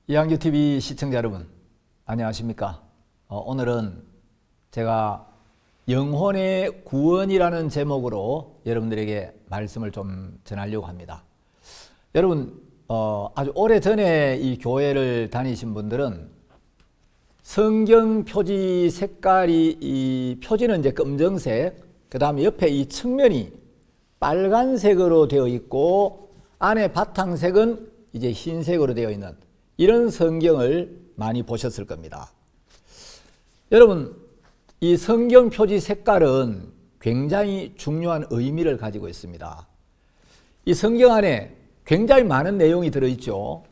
이한규TV 시청자 여러분, 안녕하십니까? 오늘은 제가 영혼의 구원이라는 제목으로 여러분들에게 말씀을 좀 전하려고 합니다. 여러분, 아주 오래전에 이 교회를 다니신 분들은 성경 표지 색깔이, 이 표지는 이제 검정색, 그 다음에 옆에 이 측면이 빨간색으로 되어 있고 안에 바탕색은 이제 흰색으로 되어 있는 이런 성경을 많이 보셨을 겁니다. 여러분, 이 성경 표지 색깔은 굉장히 중요한 의미를 가지고 있습니다. 이 성경 안에 굉장히 많은 내용이 들어있죠.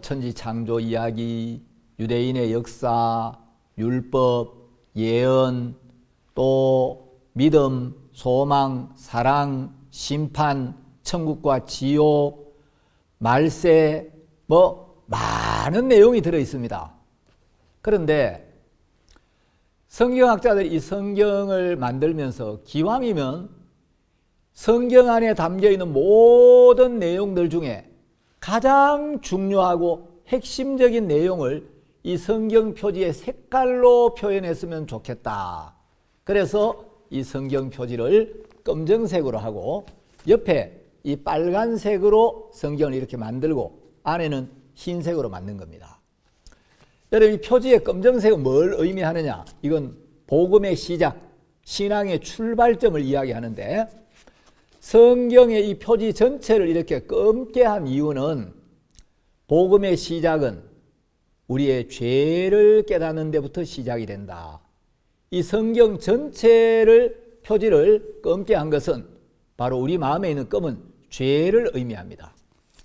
천지 창조 이야기, 유대인의 역사, 율법, 예언, 또 믿음, 소망, 사랑, 심판, 천국과 지옥, 말세, 많은 내용이 들어 있습니다. 그런데 성경학자들이 이 성경을 만들면서 기왕이면 성경 안에 담겨 있는 모든 내용들 중에 가장 중요하고 핵심적인 내용을 이 성경 표지의 색깔로 표현했으면 좋겠다. 그래서 이 성경 표지를 검정색으로 하고 옆에 이 빨간색으로 성경을 이렇게 만들고 안에는 흰색으로 만든 겁니다. 여러분, 이 표지의 검정색은 뭘 의미하느냐? 이건 복음의 시작, 신앙의 출발점을 이야기하는데, 성경의 이 표지 전체를 이렇게 검게 한 이유는 복음의 시작은 우리의 죄를 깨닫는 데부터 시작이 된다. 이 성경 전체를 표지를 검게 한 것은 바로 우리 마음에 있는 검은 죄를 의미합니다.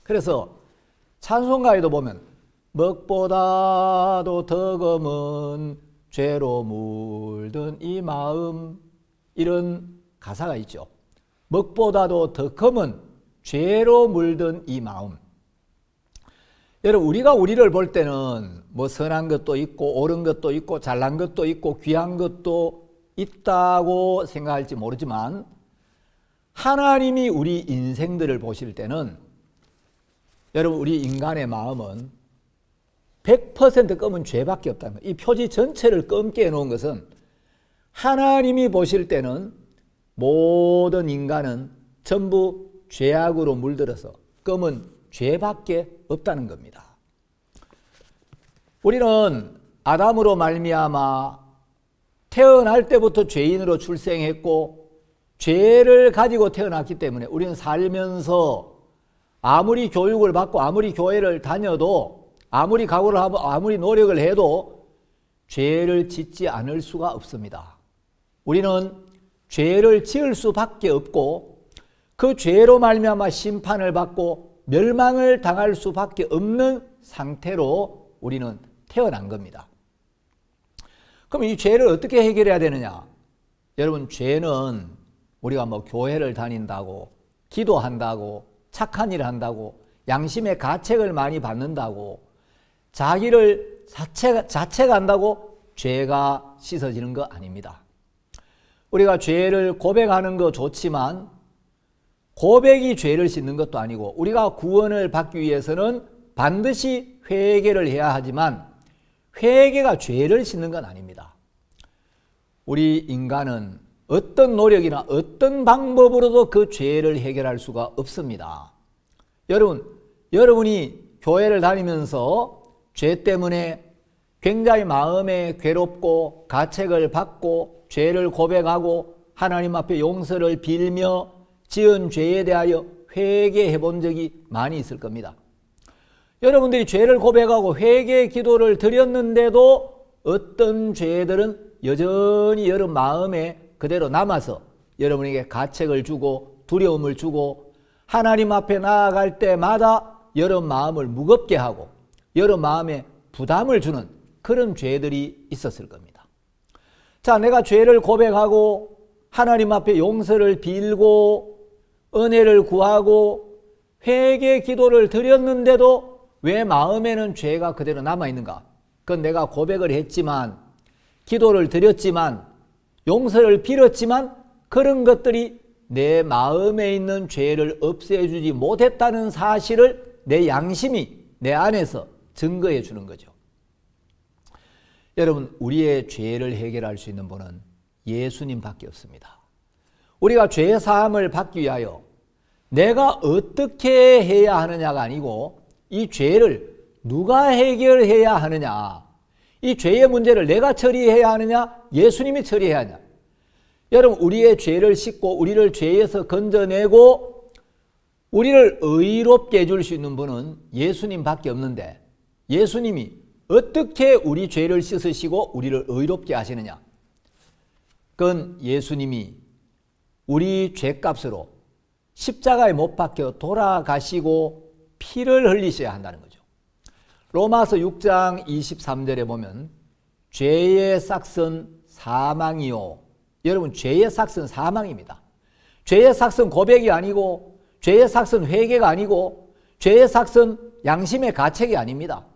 그래서 찬송가에도 보면 먹보다도 더 검은 죄로 물든 이 마음, 이런 가사가 있죠. 먹보다도 더 검은 죄로 물든 이 마음. 여러분, 우리가 우리를 볼 때는 선한 것도 있고 옳은 것도 있고 잘난 것도 있고 귀한 것도 있다고 생각할지 모르지만 하나님이 우리 인생들을 보실 때는, 여러분, 우리 인간의 마음은 100% 검은 죄밖에 없다는 거예요. 이 표지 전체를 검게 해놓은 것은 하나님이 보실 때는 모든 인간은 전부 죄악으로 물들어서 검은 죄밖에 없다는 겁니다. 우리는 아담으로 말미암아 태어날 때부터 죄인으로 출생했고 죄를 가지고 태어났기 때문에 우리는 살면서 아무리 교육을 받고 아무리 교회를 다녀도 아무리 각오를 하고 아무리 노력을 해도 죄를 짓지 않을 수가 없습니다. 우리는 죄를 지을 수밖에 없고 그 죄로 말미암아 심판을 받고 멸망을 당할 수밖에 없는 상태로 우리는 태어난 겁니다. 그럼 이 죄를 어떻게 해결해야 되느냐? 여러분, 죄는 우리가 교회를 다닌다고, 기도한다고, 착한 일을 한다고, 양심의 가책을 많이 받는다고, 자기를 자책한다고 죄가 씻어지는 거 아닙니다. 우리가 죄를 고백하는 거 좋지만 고백이 죄를 씻는 것도 아니고, 우리가 구원을 받기 위해서는 반드시 회개를 해야 하지만 회개가 죄를 씻는 건 아닙니다. 우리 인간은 어떤 노력이나 어떤 방법으로도 그 죄를 해결할 수가 없습니다. 여러분이 교회를 다니면서 죄 때문에 굉장히 마음에 괴롭고 가책을 받고 죄를 고백하고 하나님 앞에 용서를 빌며 지은 죄에 대하여 회개해 본 적이 많이 있을 겁니다. 여러분들이 죄를 고백하고 회개 기도를 드렸는데도 어떤 죄들은 여전히 여러분 마음에 그대로 남아서 여러분에게 가책을 주고 두려움을 주고 하나님 앞에 나아갈 때마다 여러분 마음을 무겁게 하고 여러분 마음에 부담을 주는 그런 죄들이 있었을 겁니다. 자, 내가 죄를 고백하고 하나님 앞에 용서를 빌고 은혜를 구하고 회개 기도를 드렸는데도 왜 마음에는 죄가 그대로 남아있는가? 그건 내가 고백을 했지만, 기도를 드렸지만, 용서를 빌었지만 그런 것들이 내 마음에 있는 죄를 없애주지 못했다는 사실을 내 양심이 내 안에서 증거해 주는 거죠. 여러분, 우리의 죄를 해결할 수 있는 분은 예수님밖에 없습니다. 우리가 죄 사함을 받기 위하여 내가 어떻게 해야 하느냐가 아니고 이 죄를 누가 해결해야 하느냐, 이 죄의 문제를 내가 처리해야 하느냐, 예수님이 처리해야 하느냐. 여러분, 우리의 죄를 씻고 우리를 죄에서 건져내고 우리를 의롭게 해줄 수 있는 분은 예수님밖에 없는데, 예수님이 어떻게 우리 죄를 씻으시고 우리를 의롭게 하시느냐? 그건 예수님이 우리 죄값으로 십자가에 못 박혀 돌아가시고 피를 흘리셔야 한다는 거죠. 로마서 6장 23절에 보면 죄의 삭은 사망이요. 여러분, 죄의 삭은 사망입니다. 죄의 삭은 고백이 아니고, 죄의 삭은 회개가 아니고, 죄의 삭은 양심의 가책이 아닙니다.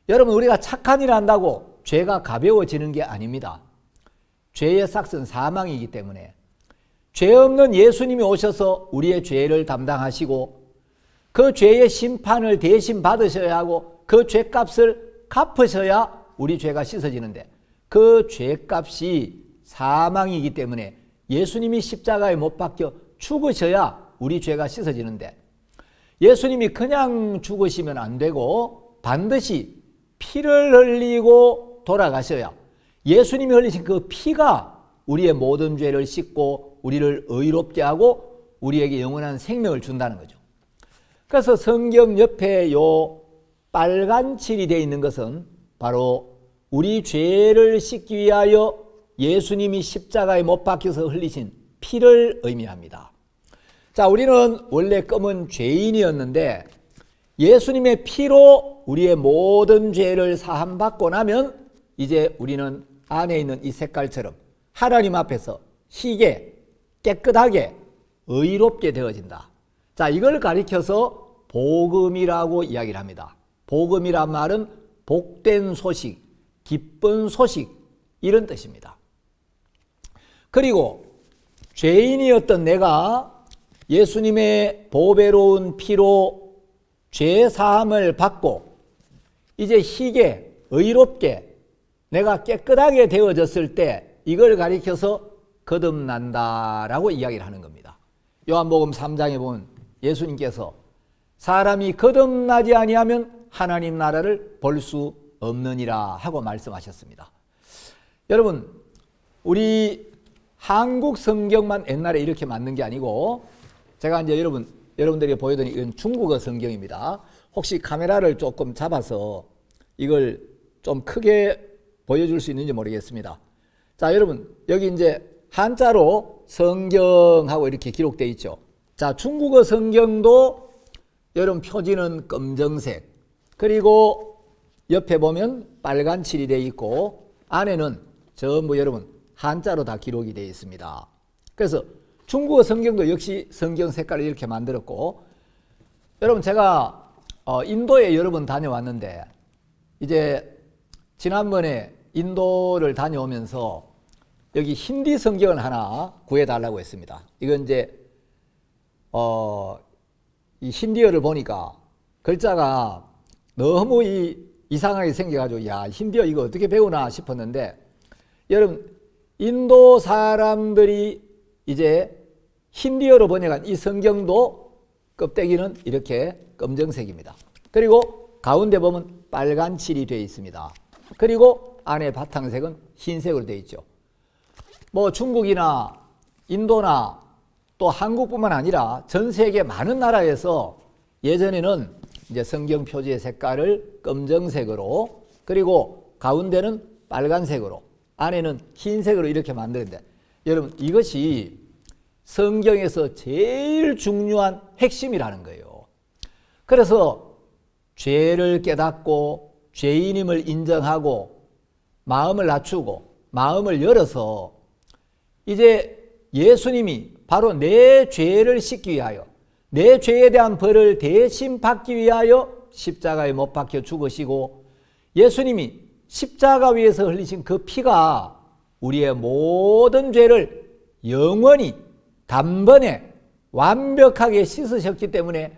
여러분, 우리가 착한 일을 한다고 죄가 가벼워지는 게 아닙니다. 죄의 삭은 사망이기 때문에 죄 없는 예수님이 오셔서 우리의 죄를 담당하시고 그 죄의 심판을 대신 받으셔야 하고 그 죄값을 갚으셔야 우리 죄가 씻어지는데, 그 죄값이 사망이기 때문에 예수님이 십자가에 못 박혀 죽으셔야 우리 죄가 씻어지는데, 예수님이 그냥 죽으시면 안 되고 반드시 피를 흘리고 돌아가셔야 예수님이 흘리신 그 피가 우리의 모든 죄를 씻고 우리를 의롭게 하고 우리에게 영원한 생명을 준다는 거죠. 그래서 성경 옆에 요 빨간 칠이 되어 있는 것은 바로 우리 죄를 씻기 위하여 예수님이 십자가에 못 박혀서 흘리신 피를 의미합니다. 자, 우리는 원래 검은 죄인이었는데 예수님의 피로 우리의 모든 죄를 사함받고 나면 이제 우리는 안에 있는 이 색깔처럼 하나님 앞에서 희게 깨끗하게 의롭게 되어진다. 자, 이걸 가리켜서 복음이라고 이야기를 합니다. 복음이란 말은 복된 소식, 기쁜 소식, 이런 뜻입니다. 그리고 죄인이었던 내가 예수님의 보배로운 피로 죄 사함을 받고 이제 희게 의롭게 내가 깨끗하게 되어졌을 때 이걸 가리켜서 거듭난다라고 이야기를 하는 겁니다. 요한복음 3장에 보면 예수님께서 사람이 거듭나지 아니하면 하나님 나라를 볼 수 없느니라 하고 말씀하셨습니다. 여러분, 우리 한국 성경만 옛날에 이렇게 만든 게 아니고 제가 이제 여러분들이 보여드린 이건 중국어 성경입니다. 혹시 카메라를 조금 잡아서 이걸 좀 크게 보여줄 수 있는지 모르겠습니다. 자, 여러분, 여기 이제 한자로 성경하고 이렇게 기록되어 있죠. 자, 중국어 성경도 여러분 표지는 검정색, 그리고 옆에 보면 빨간 칠이 되어 있고 안에는 전부 여러분 한자로 다 기록이 되어 있습니다. 그래서 중국어 성경도 역시 성경 색깔을 이렇게 만들었고, 여러분 제가 인도에 여러 번 다녀왔는데 이제 지난번에 인도를 다녀오면서 여기 힌디 성경을 하나 구해달라고 했습니다. 이건 이제 이 힌디어를 보니까 글자가 너무 이상하게 생겨가지고 야, 힌디어 이거 어떻게 배우나 싶었는데, 여러분 인도 사람들이 이제 힌디어로 번역한 이 성경도 껍데기는 이렇게 검정색입니다. 그리고 가운데 보면 빨간 칠이 되어 있습니다. 그리고 안에 바탕색은 흰색으로 되어 있죠. 뭐 중국이나 인도나 또 한국뿐만 아니라 전 세계 많은 나라에서 예전에는 이제 성경 표지의 색깔을 검정색으로, 그리고 가운데는 빨간색으로, 안에는 흰색으로 이렇게 만드는데, 여러분 이것이 성경에서 제일 중요한 핵심이라는 거예요. 그래서 죄를 깨닫고 죄인임을 인정하고 마음을 낮추고 마음을 열어서 이제 예수님이 바로 내 죄를 씻기 위하여, 내 죄에 대한 벌을 대신 받기 위하여 십자가에 못 박혀 죽으시고, 예수님이 십자가 위에서 흘리신 그 피가 우리의 모든 죄를 영원히 단번에 완벽하게 씻으셨기 때문에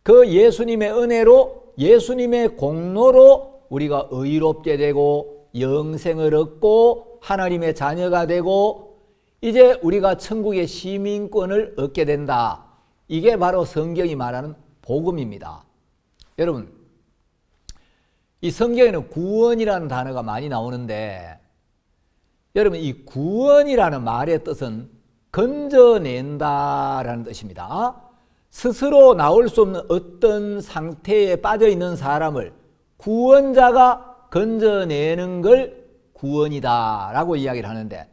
그 예수님의 은혜로 예수님의 공로로 우리가 의롭게 되고 영생을 얻고 하나님의 자녀가 되고 이제 우리가 천국의 시민권을 얻게 된다. 이게 바로 성경이 말하는 복음입니다. 여러분, 이 성경에는 구원이라는 단어가 많이 나오는데 여러분, 이 구원이라는 말의 뜻은 건져낸다라는 뜻입니다. 스스로 나올 수 없는 어떤 상태에 빠져 있는 사람을 구원자가 건져내는 걸 구원이다라고 이야기를 하는데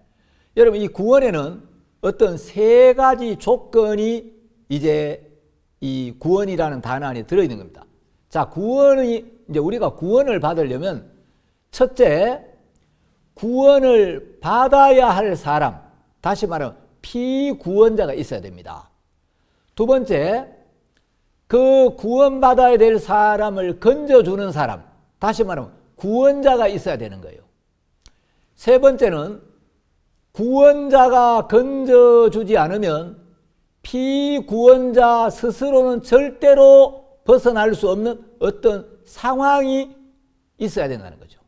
여러분, 이 구원에는 어떤 세 가지 조건이 이제 이 구원이라는 단어 안에 들어있는 겁니다. 자, 구원이 이제 우리가 구원을 받으려면 첫째, 구원을 받아야 할 사람, 다시 말하면 피구원자가 있어야 됩니다. 두 번째, 그 구원받아야 될 사람을 건져주는 사람, 다시 말하면 구원자가 있어야 되는 거예요. 세 번째는 구원자가 건져주지 않으면 피구원자 스스로는 절대로 벗어날 수 없는 어떤 상황이 있어야 된다는 거죠.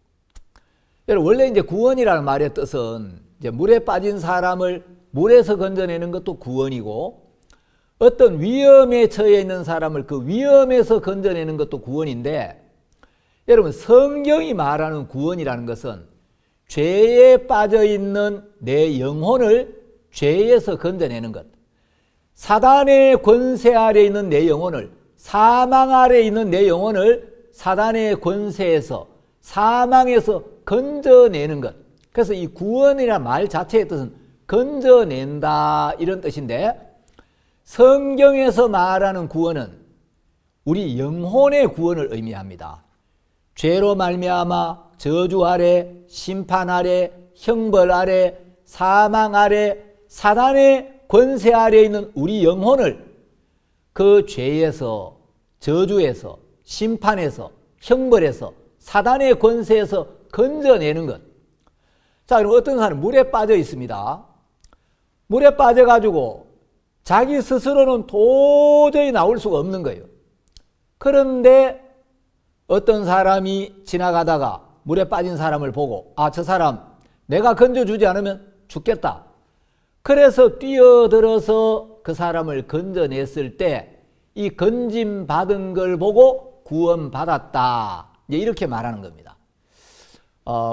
여러분, 원래 이제 구원이라는 말의 뜻은 이제 물에 빠진 사람을 물에서 건져내는 것도 구원이고 어떤 위험에 처해 있는 사람을 그 위험에서 건져내는 것도 구원인데 여러분, 성경이 말하는 구원이라는 것은 죄에 빠져 있는 내 영혼을 죄에서 건져내는 것, 사단의 권세 아래 있는 내 영혼을, 사망 아래 있는 내 영혼을 사단의 권세에서, 사망에서 건져내는 것. 그래서 이 구원이라는 말 자체의 뜻은 건져낸다 이런 뜻인데 성경에서 말하는 구원은 우리 영혼의 구원을 의미합니다. 죄로 말미암아 저주 아래, 심판 아래, 형벌 아래, 사망 아래, 사단의 권세 아래 있는 우리 영혼을 그 죄에서, 저주에서, 심판에서, 형벌에서, 사단의 권세에서 건져내는 것. 자, 그럼 어떤 사람은 물에 빠져 있습니다. 물에 빠져가지고 자기 스스로는 도저히 나올 수가 없는 거예요. 그런데 어떤 사람이 지나가다가 물에 빠진 사람을 보고 아, 저 사람 내가 건져주지 않으면 죽겠다. 그래서 뛰어들어서 그 사람을 건져냈을 때 이 건짐받은 걸 보고 구원받았다. 이제 이렇게 말하는 겁니다.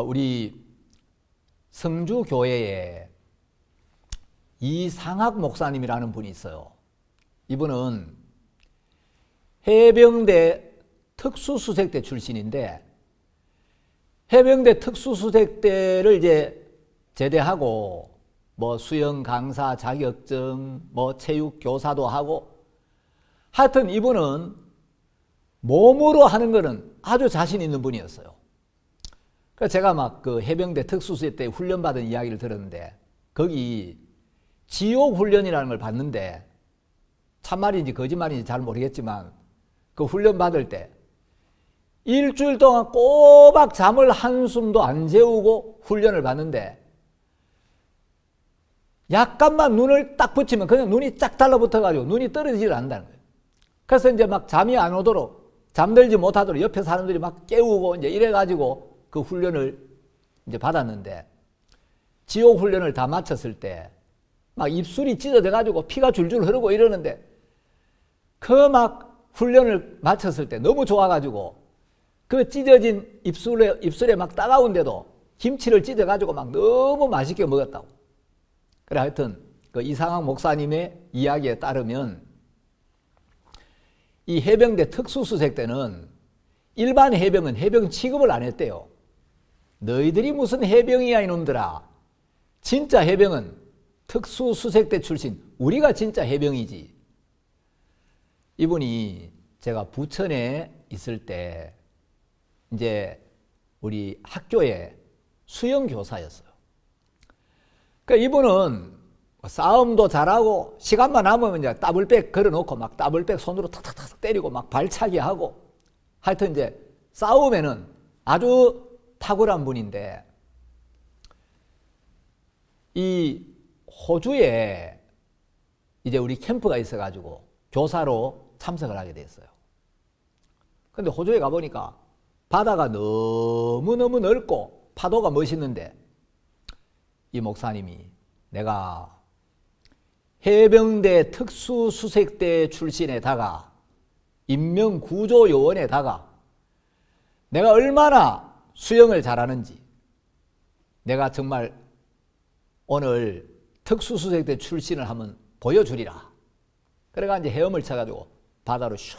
우리 성주교회에 이상학 목사님이라는 분이 있어요. 이분은 해병대 특수수색대 출신인데 해병대 특수수색대를 이제 제대하고 뭐 수영 강사 자격증, 뭐 체육 교사도 하고 하여튼 이분은 몸으로 하는 거는 아주 자신 있는 분이었어요. 그래서 제가 막 그 해병대 특수수색대 훈련받은 이야기를 들었는데 거기 지옥 훈련이라는 걸 받는데 참말인지 거짓말인지 잘 모르겠지만 그 훈련 받을 때 일주일 동안 꼬박 잠을 한숨도 안 재우고 훈련을 받는데 약간만 눈을 딱 붙이면 그냥 눈이 쫙 달라붙어가지고 눈이 떨어지질 않는다는 거예요. 그래서 이제 막 잠이 안 오도록 잠들지 못하도록 옆에 사람들이 막 깨우고 이제 이래가지고 그 훈련을 이제 받았는데 지옥 훈련을 다 마쳤을 때 막 입술이 찢어져가지고 피가 줄줄 흐르고 이러는데 그 막 훈련을 마쳤을 때 너무 좋아가지고 그 찢어진 입술에 막 따가운데도 김치를 찢어가지고 막 너무 맛있게 먹었다고. 그래 하여튼 그 이상학 목사님의 이야기에 따르면 이 해병대 특수수색대는 일반 해병은 해병 취급을 안 했대요. 너희들이 무슨 해병이야 이놈들아. 진짜 해병은 특수수색대 출신, 우리가 진짜 해병이지. 이분이 제가 부천에 있을 때 이제 우리 학교에 수영교사였어요. 그러니까 이분은 싸움도 잘하고 시간만 남으면 이제 더블백 걸어놓고 막 더블백 손으로 탁탁탁 때리고 막 발차기 하고 하여튼 이제 싸움에는 아주 탁월한 분인데 이 호주에 이제 우리 캠프가 있어가지고 교사로 참석을 하게 됐어요. 근데 호주에 가보니까 바다가 너무너무 넓고 파도가 멋있는데 이 목사님이 내가 해병대 특수수색대 출신에다가 인명구조요원에다가 내가 얼마나 수영을 잘하는지 내가 정말 오늘 특수수색대 출신을 한번 보여주리라. 그래가 이제 헤엄을 쳐가지고 바다로 슉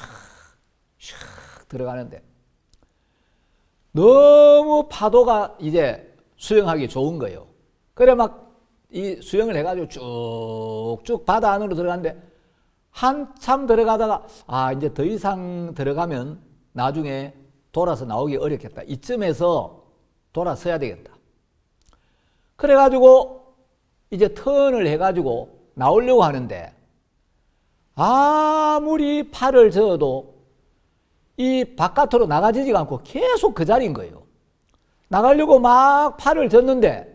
들어가는데 너무 파도가 이제 수영하기 좋은 거예요. 그래 막 이 수영을 해가지고 쭉쭉 바다 안으로 들어가는데 한참 들어가다가 이제 더 이상 들어가면 나중에 돌아서 나오기 어렵겠다. 이쯤에서 돌아서야 되겠다. 그래가지고 이제 턴을 해가지고 나오려고 하는데 아무리 팔을 저어도 이 바깥으로 나가지지가 않고 계속 그 자리인 거예요. 나가려고 막 팔을 젓는데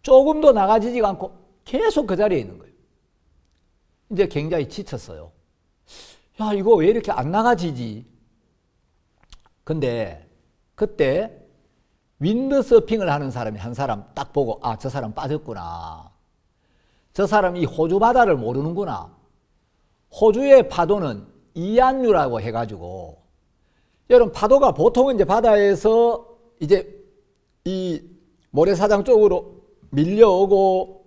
조금도 나가지지가 않고 계속 그 자리에 있는 거예요. 이제 굉장히 지쳤어요. 야, 이거 왜 이렇게 안 나가지지? 근데 그때 윈드서핑을 하는 사람이 한 사람 딱 보고 저 사람 빠졌구나. 저 사람 이 호주 바다를 모르는구나. 호주의 파도는 이안류라고 해가지고 여러분 파도가 보통은 이제 바다에서 이제 이 모래사장 쪽으로 밀려오고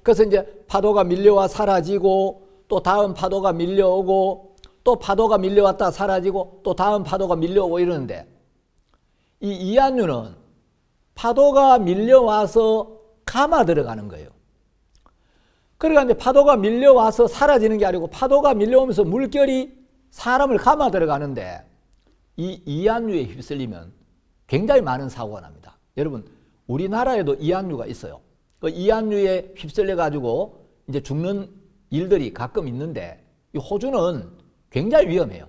그래서 이제 파도가 밀려와 사라지고 또 다음 파도가 밀려오고 또 파도가 밀려왔다 사라지고 또 다음 파도가 밀려오고 이러는데 이 이안류는 파도가 밀려와서 감아 들어가는 거예요. 그러니까 이제 파도가 밀려와서 사라지는 게 아니고 파도가 밀려오면서 물결이 사람을 감아 들어가는데 이 이안류에 휩쓸리면 굉장히 많은 사고가 납니다. 여러분 우리나라에도 이안류가 있어요. 그 이안류에 휩쓸려 가지고 이제 죽는 일들이 가끔 있는데 이 호주는 굉장히 위험해요.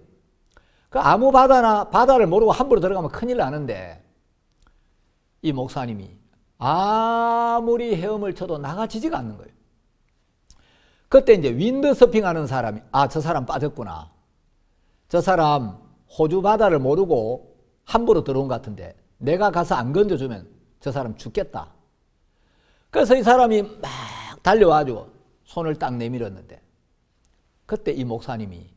그 아무 바다를 모르고 함부로 들어가면 큰일 나는데 이 목사님이 아무리 헤엄을 쳐도 나가지지가 않는 거예요. 그때 이제 윈드서핑 하는 사람이 저 사람 빠졌구나. 저 사람 호주 바다를 모르고 함부로 들어온 것 같은데 내가 가서 안 건져주면 저 사람 죽겠다. 그래서 이 사람이 막 달려와가지고 손을 딱 내밀었는데 그때 이 목사님이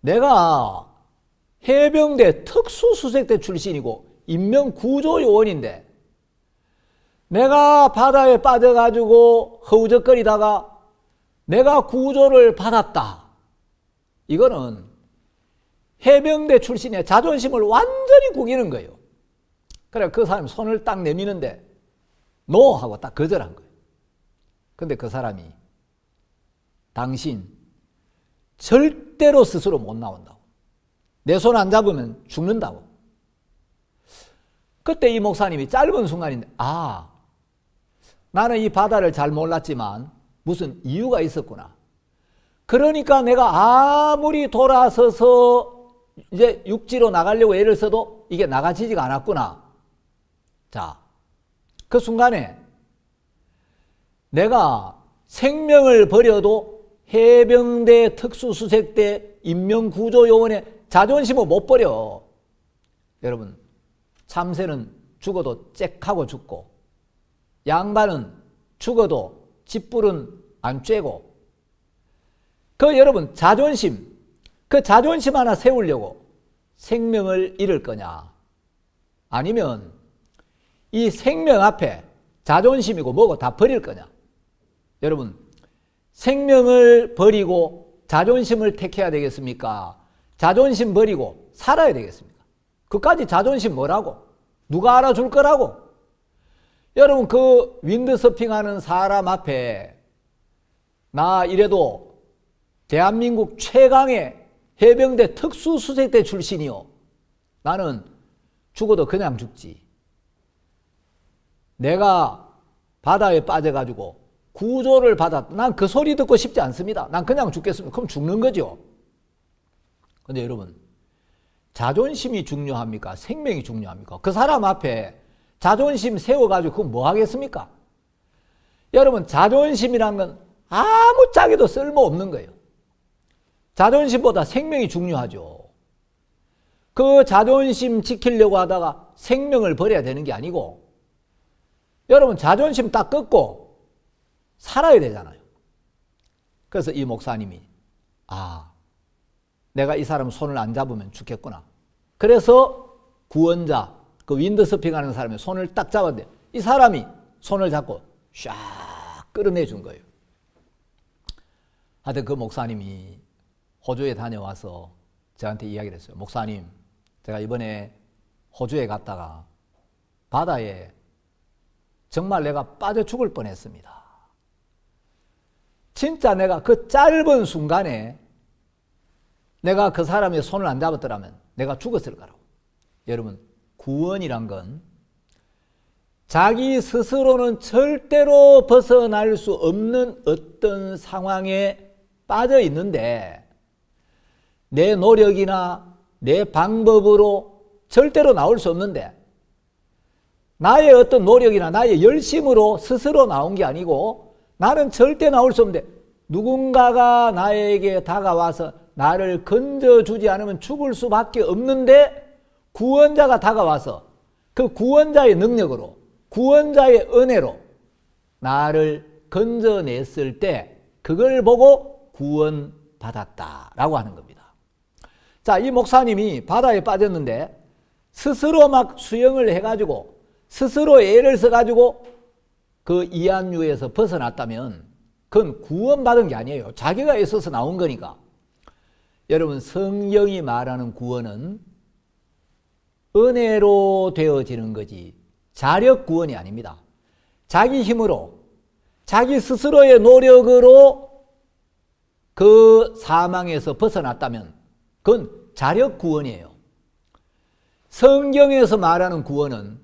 내가 해병대 특수수색대 출신이고 인명구조요원인데 내가 바다에 빠져가지고 허우적거리다가 내가 구조를 받았다. 이거는 해병대 출신의 자존심을 완전히 구기는 거예요. 그래 그 사람이 손을 딱 내미는데 노 하고 딱 거절한 거예요. 근데 그 사람이 당신 절대로 스스로 못 나온다고. 내 손 안 잡으면 죽는다고. 그때 이 목사님이 짧은 순간인데 나는 이 바다를 잘 몰랐지만 무슨 이유가 있었구나. 그러니까 내가 아무리 돌아서서 이제 육지로 나가려고 애를 써도 이게 나가지지가 않았구나. 자, 그 순간에 내가 생명을 버려도 해병대 특수수색대 인명구조요원의 자존심을 못 버려. 여러분, 참새는 죽어도 짹하고 죽고 양반은 죽어도 짓불은 안 쬐고 여러분 자존심, 그 자존심 하나 세우려고 생명을 잃을 거냐? 아니면 이 생명 앞에 자존심이고 뭐고 다 버릴 거냐? 여러분 생명을 버리고 자존심을 택해야 되겠습니까? 자존심 버리고 살아야 되겠습니까? 그까지 자존심 뭐라고? 누가 알아줄 거라고? 여러분 그 윈드서핑하는 사람 앞에 나 이래도 대한민국 최강의 해병대 특수수색대 출신이요. 나는 죽어도 그냥 죽지. 내가 바다에 빠져가지고 구조를 받았다. 난 그 소리 듣고 싶지 않습니다. 난 그냥 죽겠습니다. 그럼 죽는 거죠. 근데 여러분 자존심이 중요합니까? 생명이 중요합니까? 그 사람 앞에 자존심 세워가지고 그건 뭐 하겠습니까? 여러분 자존심이란 건 아무짝에도 쓸모없는 거예요. 자존심보다 생명이 중요하죠. 그 자존심 지키려고 하다가 생명을 버려야 되는 게 아니고, 여러분 자존심 딱 꺾고 살아야 되잖아요. 그래서 이 목사님이 내가 이 사람 손을 안 잡으면 죽겠구나. 그래서 구원자, 그 윈드서핑 하는 사람의 손을 딱 잡았는데 이 사람이 손을 잡고 샥 끌어내 준 거예요. 하여튼 그 목사님이 호주에 다녀와서 저한테 이야기를 했어요. 목사님, 제가 이번에 호주에 갔다가 바다에 정말 내가 빠져 죽을 뻔했습니다. 진짜 내가 그 짧은 순간에 내가 그 사람의 손을 안 잡았더라면 내가 죽었을 거라고. 여러분, 구원이란 건 자기 스스로는 절대로 벗어날 수 없는 어떤 상황에 빠져 있는데 내 노력이나 내 방법으로 절대로 나올 수 없는데, 나의 어떤 노력이나 나의 열심으로 스스로 나온 게 아니고 나는 절대 나올 수 없는데 누군가가 나에게 다가와서 나를 건져주지 않으면 죽을 수밖에 없는데 구원자가 다가와서 그 구원자의 능력으로, 구원자의 은혜로 나를 건져냈을 때 그걸 보고 구원받았다라고 하는 겁니다. 자, 이 목사님이 바다에 빠졌는데 스스로 막 수영을 해가지고 스스로 애를 써가지고 그 이한류에서 벗어났다면 그건 구원받은 게 아니에요. 자기가 애써서 나온 거니까. 여러분, 성경이 말하는 구원은 은혜로 되어지는 거지 자력 구원이 아닙니다. 자기 힘으로, 자기 스스로의 노력으로 그 사망에서 벗어났다면 그건 자력 구원이에요. 성경에서 말하는 구원은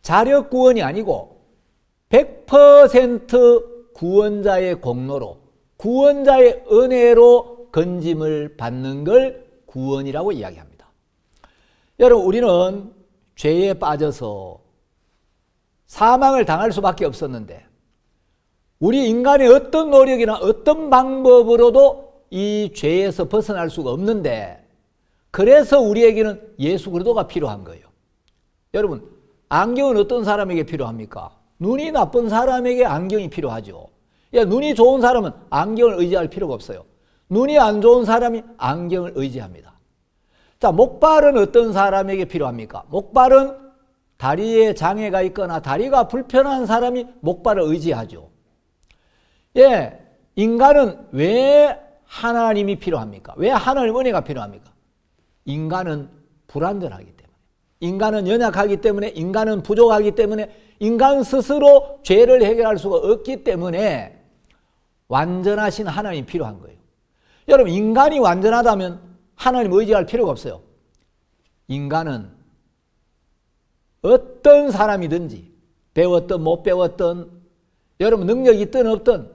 자력 구원이 아니고 100% 구원자의 공로로, 구원자의 은혜로 건짐을 받는 걸 구원이라고 이야기합니다. 여러분, 우리는 죄에 빠져서 사망을 당할 수밖에 없었는데 우리 인간의 어떤 노력이나 어떤 방법으로도 이 죄에서 벗어날 수가 없는데, 그래서 우리에게는 예수 그리스도가 필요한 거예요. 여러분, 안경은 어떤 사람에게 필요합니까? 눈이 나쁜 사람에게 안경이 필요하죠. 눈이 좋은 사람은 안경을 의지할 필요가 없어요. 눈이 안 좋은 사람이 안경을 의지합니다. 자, 목발은 어떤 사람에게 필요합니까? 목발은 다리에 장애가 있거나 다리가 불편한 사람이 목발을 의지하죠. 인간은 왜 하나님이 필요합니까? 왜 하나님 은혜가 필요합니까? 인간은 불완전하기 때문에, 인간은 연약하기 때문에, 인간은 부족하기 때문에, 인간 스스로 죄를 해결할 수가 없기 때문에 완전하신 하나님이 필요한 거예요. 여러분, 인간이 완전하다면 하나님 의지할 필요가 없어요. 인간은 어떤 사람이든지 배웠든 못 배웠든, 여러분 능력이 있든 없든,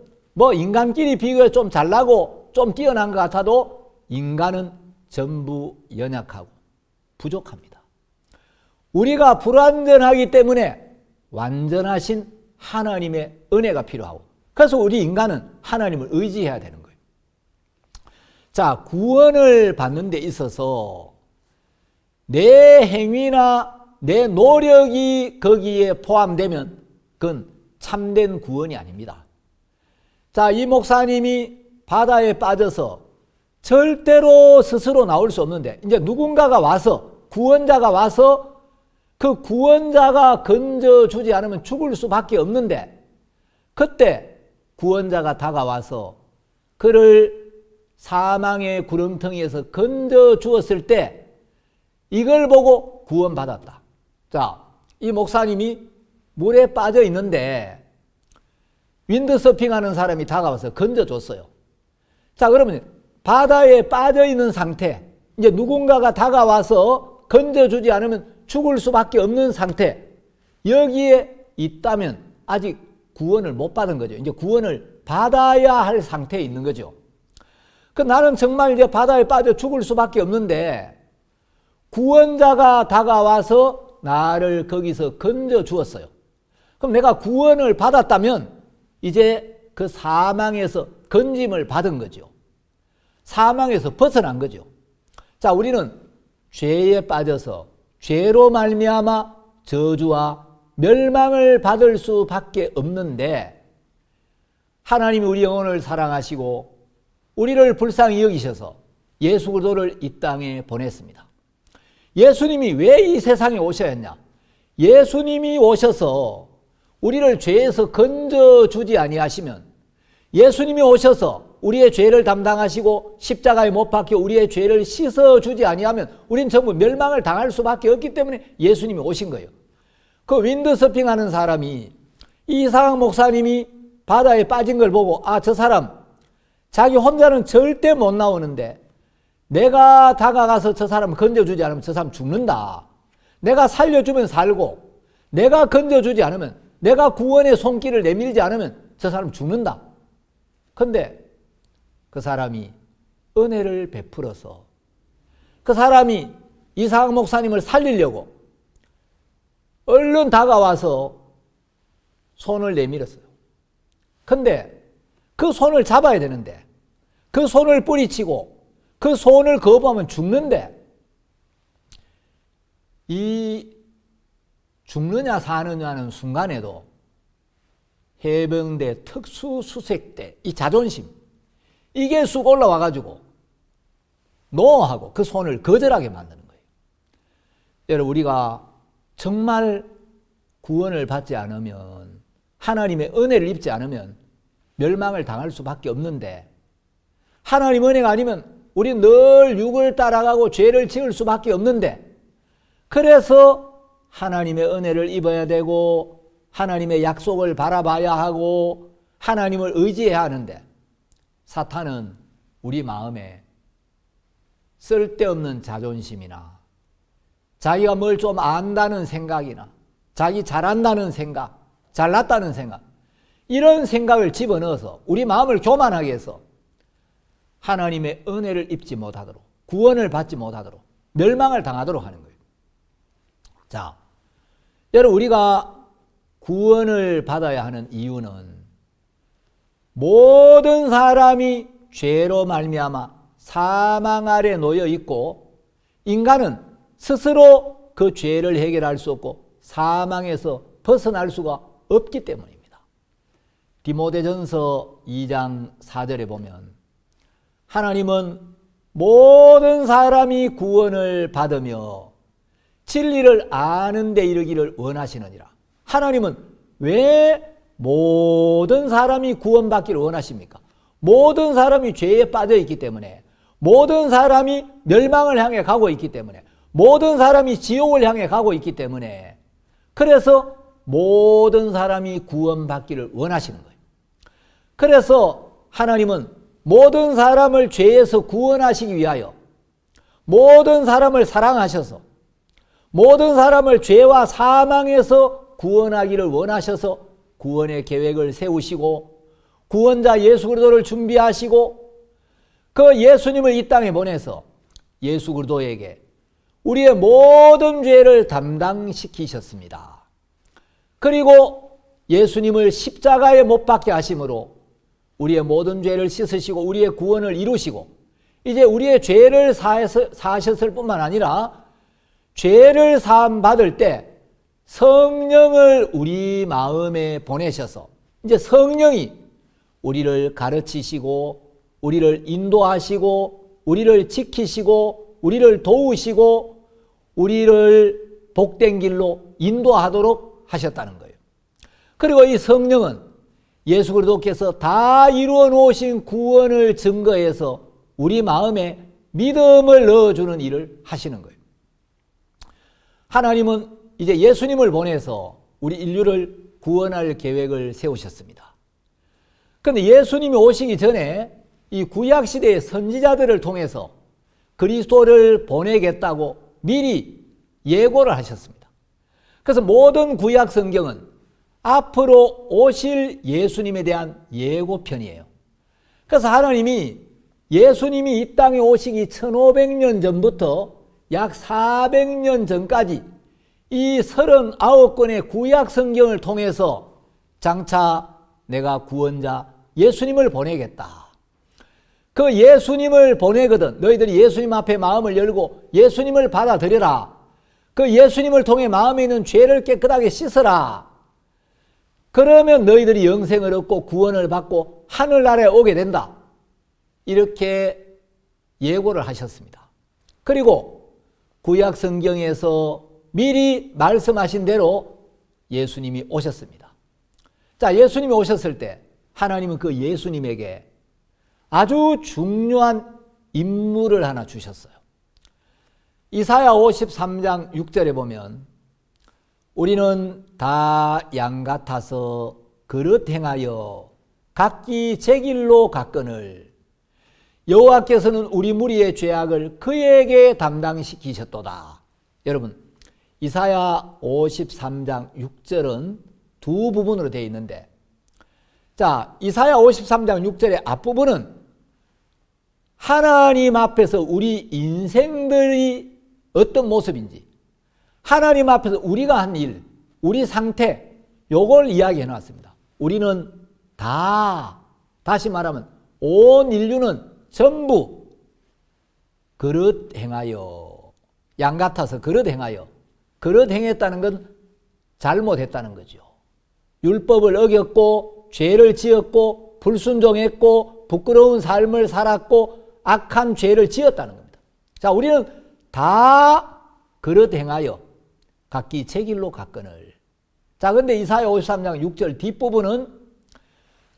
인간끼리 비교해 좀 잘나고 좀 뛰어난 것 같아도 인간은 전부 연약하고 부족합니다. 우리가 불완전하기 때문에 완전하신 하나님의 은혜가 필요하고, 그래서 우리 인간은 하나님을 의지해야 되는 거예요. 자, 구원을 받는 데 있어서 내 행위나 내 노력이 거기에 포함되면 그건 참된 구원이 아닙니다. 자, 이 목사님이 바다에 빠져서 절대로 스스로 나올 수 없는데 이제 누군가가 와서, 구원자가 와서 그 구원자가 건져주지 않으면 죽을 수밖에 없는데, 그때 구원자가 다가와서 그를 사망의 구렁텅이에서 건져주었을 때 이걸 보고 구원받았다. 자, 이 목사님이 물에 빠져 있는데 윈드서핑하는 사람이 다가와서 건져줬어요. 자, 그러면 바다에 빠져 있는 상태, 이제 누군가가 다가와서 건져주지 않으면 죽을 수밖에 없는 상태, 여기에 있다면 아직 구원을 못 받은 거죠. 이제 구원을 받아야 할 상태에 있는 거죠. 나는 정말 이제 바다에 빠져 죽을 수밖에 없는데 구원자가 다가와서 나를 거기서 건져 주었어요. 그럼 내가 구원을 받았다면 이제 그 사망에서 건짐을 받은 거죠. 사망에서 벗어난 거죠. 자, 우리는 죄에 빠져서 죄로 말미암아 저주와 멸망을 받을 수밖에 없는데 하나님이 우리 영혼을 사랑하시고 우리를 불쌍히 여기셔서 예수 그리스도를 이 땅에 보냈습니다. 예수님이 왜 이 세상에 오셔야 했냐? 예수님이 오셔서 우리를 죄에서 건져주지 아니하시면, 예수님이 오셔서 우리의 죄를 담당하시고 십자가에 못 박혀 우리의 죄를 씻어주지 아니하면 우리는 전부 멸망을 당할 수밖에 없기 때문에 예수님이 오신 거예요. 그 윈드서핑하는 사람이 이상학 목사님이 바다에 빠진 걸 보고 저 사람 자기 혼자는 절대 못 나오는데 내가 다가가서 저 사람 건져주지 않으면 저 사람 죽는다. 내가 살려주면 살고 내가 건져주지 않으면, 내가 구원의 손길을 내밀지 않으면 저 사람 죽는다. 근데 그 사람이 은혜를 베풀어서 그 사람이 이상학 목사님을 살리려고 얼른 다가와서 손을 내밀었어요. 근데 그 손을 잡아야 되는데 그 손을 뿌리치고 그 손을 거부하면 죽는데, 이 죽느냐 사느냐는 순간에도 해병대 특수수색대 이 자존심 이게 쑥 올라와가지고 노하고 그 손을 거절하게 만드는 거예요. 여러분, 우리가 정말 구원을 받지 않으면, 하나님의 은혜를 입지 않으면 멸망을 당할 수밖에 없는데, 하나님 은혜가 아니면 우리 늘 육을 따라가고 죄를 지을 수밖에 없는데, 그래서 하나님의 은혜를 입어야 되고 하나님의 약속을 바라봐야 하고 하나님을 의지해야 하는데, 사탄은 우리 마음에 쓸데없는 자존심이나 자기가 뭘 좀 안다는 생각이나 자기 잘한다는 생각, 잘났다는 생각, 이런 생각을 집어넣어서 우리 마음을 교만하게 해서 하나님의 은혜를 입지 못하도록, 구원을 받지 못하도록, 멸망을 당하도록 하는 거예요. 자, 여러분, 우리가 구원을 받아야 하는 이유는 모든 사람이 죄로 말미암아 사망 아래 놓여 있고 인간은 스스로 그 죄를 해결할 수 없고 사망에서 벗어날 수가 없기 때문입니다. 디모데전서 2장 4절에 보면 하나님은 모든 사람이 구원을 받으며 진리를 아는 데 이르기를 원하시느니라. 하나님은 왜 모든 사람이 구원받기를 원하십니까? 모든 사람이 죄에 빠져 있기 때문에, 모든 사람이 멸망을 향해 가고 있기 때문에, 모든 사람이 지옥을 향해 가고 있기 때문에, 그래서 모든 사람이 구원받기를 원하시는 거예요. 그래서 하나님은 모든 사람을 죄에서 구원하시기 위하여 모든 사람을 사랑하셔서 모든 사람을 죄와 사망에서 구원하기를 원하셔서 구원의 계획을 세우시고 구원자 예수 그리스도를 준비하시고 그 예수님을 이 땅에 보내서 예수 그리스도에게 우리의 모든 죄를 담당시키셨습니다. 그리고 예수님을 십자가에 못 박게 하심으로 우리의 모든 죄를 씻으시고 우리의 구원을 이루시고 이제 우리의 죄를 사하셨을 뿐만 아니라 죄를 사함 받을 때 성령을 우리 마음에 보내셔서 이제 성령이 우리를 가르치시고 우리를 인도하시고 우리를 지키시고 우리를 도우시고 우리를 복된 길로 인도하도록 하셨다는 거예요. 그리고 이 성령은 예수 그리스도께서 다 이루어 놓으신 구원을 증거해서 우리 마음에 믿음을 넣어주는 일을 하시는 거예요. 하나님은 이제 예수님을 보내서 우리 인류를 구원할 계획을 세우셨습니다. 그런데 예수님이 오시기 전에 이 구약시대의 선지자들을 통해서 그리스도를 보내겠다고 미리 예고를 하셨습니다. 그래서 모든 구약 성경은 앞으로 오실 예수님에 대한 예고편이에요. 그래서 하나님이 예수님이 이 땅에 오시기 1500년 전부터 약 400년 전까지 이 39권의 구약 성경을 통해서 장차 내가 구원자 예수님을 보내겠다. 그 예수님을 보내거든. 너희들이 예수님 앞에 마음을 열고 예수님을 받아들여라. 그 예수님을 통해 마음에 있는 죄를 깨끗하게 씻어라. 그러면 너희들이 영생을 얻고 구원을 받고 하늘나라에 오게 된다. 이렇게 예고를 하셨습니다. 그리고 구약 성경에서 미리 말씀하신 대로 예수님이 오셨습니다. 자, 예수님이 오셨을 때 하나님은 그 예수님에게 아주 중요한 임무를 하나 주셨어요. 이사야 53장 6절에 보면 우리는 다 양 같아서 그릇 행하여 각기 제 길로 갔거늘 여호와께서는 우리 무리의 죄악을 그에게 담당시키셨도다. 여러분, 이사야 53장 6절은 두 부분으로 되어 있는데, 자, 이사야 53장 6절의 앞부분은 하나님 앞에서 우리 인생들이 어떤 모습인지, 하나님 앞에서 우리가 한 일, 우리 상태, 요걸 이야기해 놨습니다. 우리는 다, 다시 말하면 온 인류는 전부 그릇 행하여, 양 같아서 그릇 행하여, 그릇 행했다는 건 잘못했다는 거죠. 율법을 어겼고 죄를 지었고 불순종했고 부끄러운 삶을 살았고 악한 죄를 지었다는 겁니다. 자, 우리는 다 그릇 행하여 각기 제 길로 갔거늘. 자, 근데 이사야 53장 6절 뒷부분은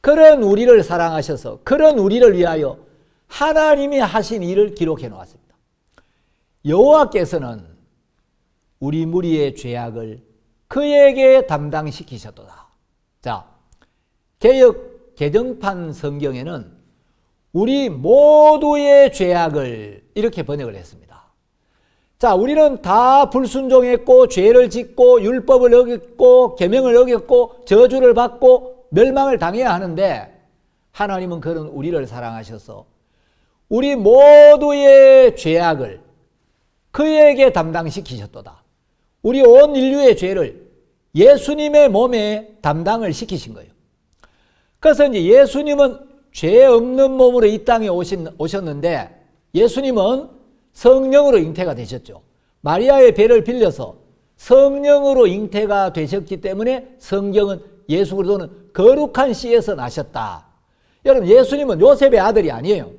그런 우리를 사랑하셔서 그런 우리를 위하여 하나님이 하신 일을 기록해 놓았습니다. 여호와께서는 우리 무리의 죄악을 그에게 담당시키셨도다. 자, 개역 개정판 성경에는 우리 모두의 죄악을 이렇게 번역을 했습니다. 자, 우리는 다 불순종했고 죄를 짓고 율법을 어겼고 계명을 어겼고 저주를 받고 멸망을 당해야 하는데 하나님은 그런 우리를 사랑하셔서 우리 모두의 죄악을 그에게 담당시키셨도다. 우리 온 인류의 죄를 예수님의 몸에 담당을 시키신 거예요. 그래서 이제 예수님은 죄 없는 몸으로 이 땅에 오셨는데 예수님은 성령으로 잉태가 되셨죠. 마리아의 배를 빌려서 성령으로 잉태가 되셨기 때문에 성경은 예수 그리스도는 거룩한 씨에서 나셨다. 여러분, 예수님은 요셉의 아들이 아니에요.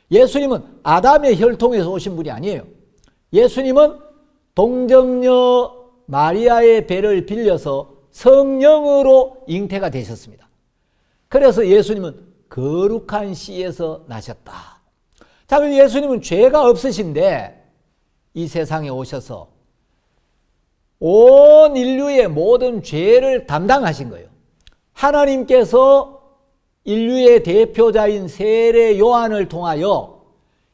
예수님은 아담의 혈통에서 오신 분이 아니에요. 예수님은 동정녀 마리아의 배를 빌려서 성령으로 잉태가 되셨습니다. 그래서 예수님은 거룩한 씨에서 나셨다. 자, 그럼 예수님은 죄가 없으신데 이 세상에 오셔서 온 인류의 모든 죄를 담당하신 거예요. 하나님께서 인류의 대표자인 세례 요한을 통하여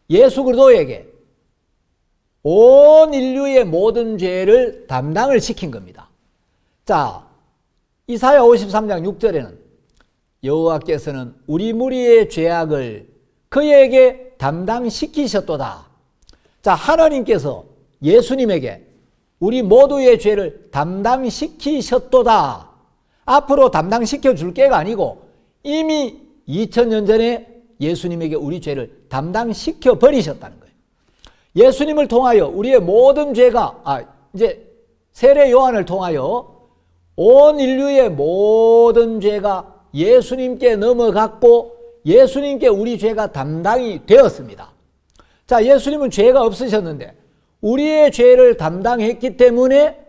예수 그리스도에게 온 인류의 모든 죄를 담당을 시킨 겁니다. 자, 이사야 53장 6절에는 여호와께서는 우리 무리의 죄악을 그에게 담당시키셨도다. 자, 하나님께서 예수님에게 우리 모두의 죄를 담당시키셨도다. 앞으로 담당시켜 줄 게가 아니고 이미 2000년 전에 예수님에게 우리 죄를 담당시켜 버리셨다는 거예요. 예수님을 통하여 우리의 모든 죄가 이제 세례 요한을 통하여 온 인류의 모든 죄가 예수님께 넘어갔고 예수님께 우리 죄가 담당이 되었습니다. 자, 예수님은 죄가 없으셨는데 우리의 죄를 담당했기 때문에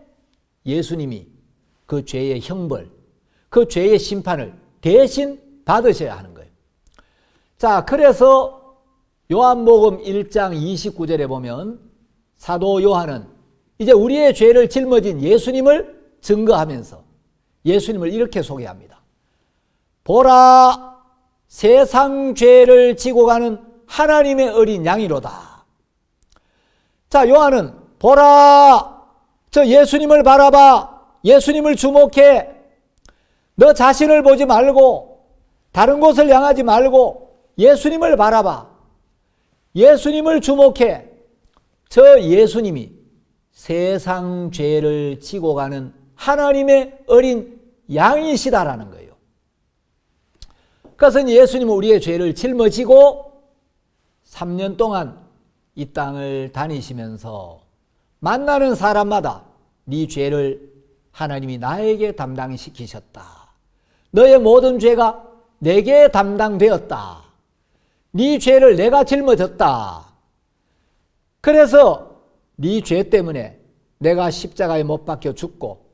예수님이 그 죄의 형벌, 그 죄의 심판을 대신 받으셔야 하는 거예요. 자, 그래서 요한복음 1장 29절에 보면 사도 요한은 이제 우리의 죄를 짊어진 예수님을 증거하면서 예수님을 이렇게 소개합니다. 보라, 세상 죄를 지고 가는 하나님의 어린 양이로다. 자, 요한은 보라, 저 예수님을 바라봐. 예수님을 주목해. 너 자신을 보지 말고 다른 곳을 향하지 말고 예수님을 바라봐. 예수님을 주목해. 저 예수님이 세상 죄를 지고 가는 하나님의 어린 양이시다라는 거예요. 그래서 예수님은 우리의 죄를 짊어지고 3년 동안 이 땅을 다니시면서 만나는 사람마다 네 죄를 하나님이 나에게 담당시키셨다. 너의 모든 죄가 내게 담당되었다. 네 죄를 내가 짊어졌다. 그래서 네 죄 때문에 내가 십자가에 못 박혀 죽고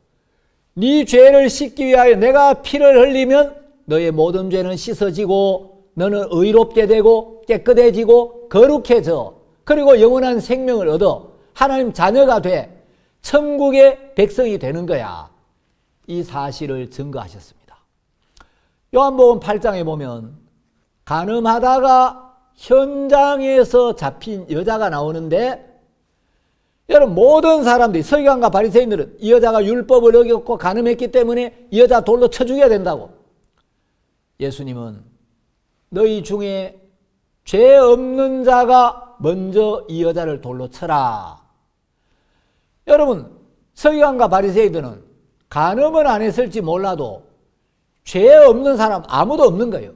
네 죄를 씻기 위하여 내가 피를 흘리면 너의 모든 죄는 씻어지고 너는 의롭게 되고 깨끗해지고 거룩해져. 그리고 영원한 생명을 얻어 하나님 자녀가 돼 천국의 백성이 되는 거야. 이 사실을 증거하셨습니다. 요한복음 8장에 보면 간음하다가 현장에서 잡힌 여자가 나오는데, 여러분 모든 사람들이, 서기관과 바리새인들은 이 여자가 율법을 어겼고 간음했기 때문에 이 여자 돌로 쳐 죽여야 된다고. 예수님은 너희 중에 죄 없는 자가 먼저 이 여자를 돌로 쳐라. 여러분, 서기관과 바리새인들은 간음은 안 했을지 몰라도 죄 없는 사람 아무도 없는 거예요.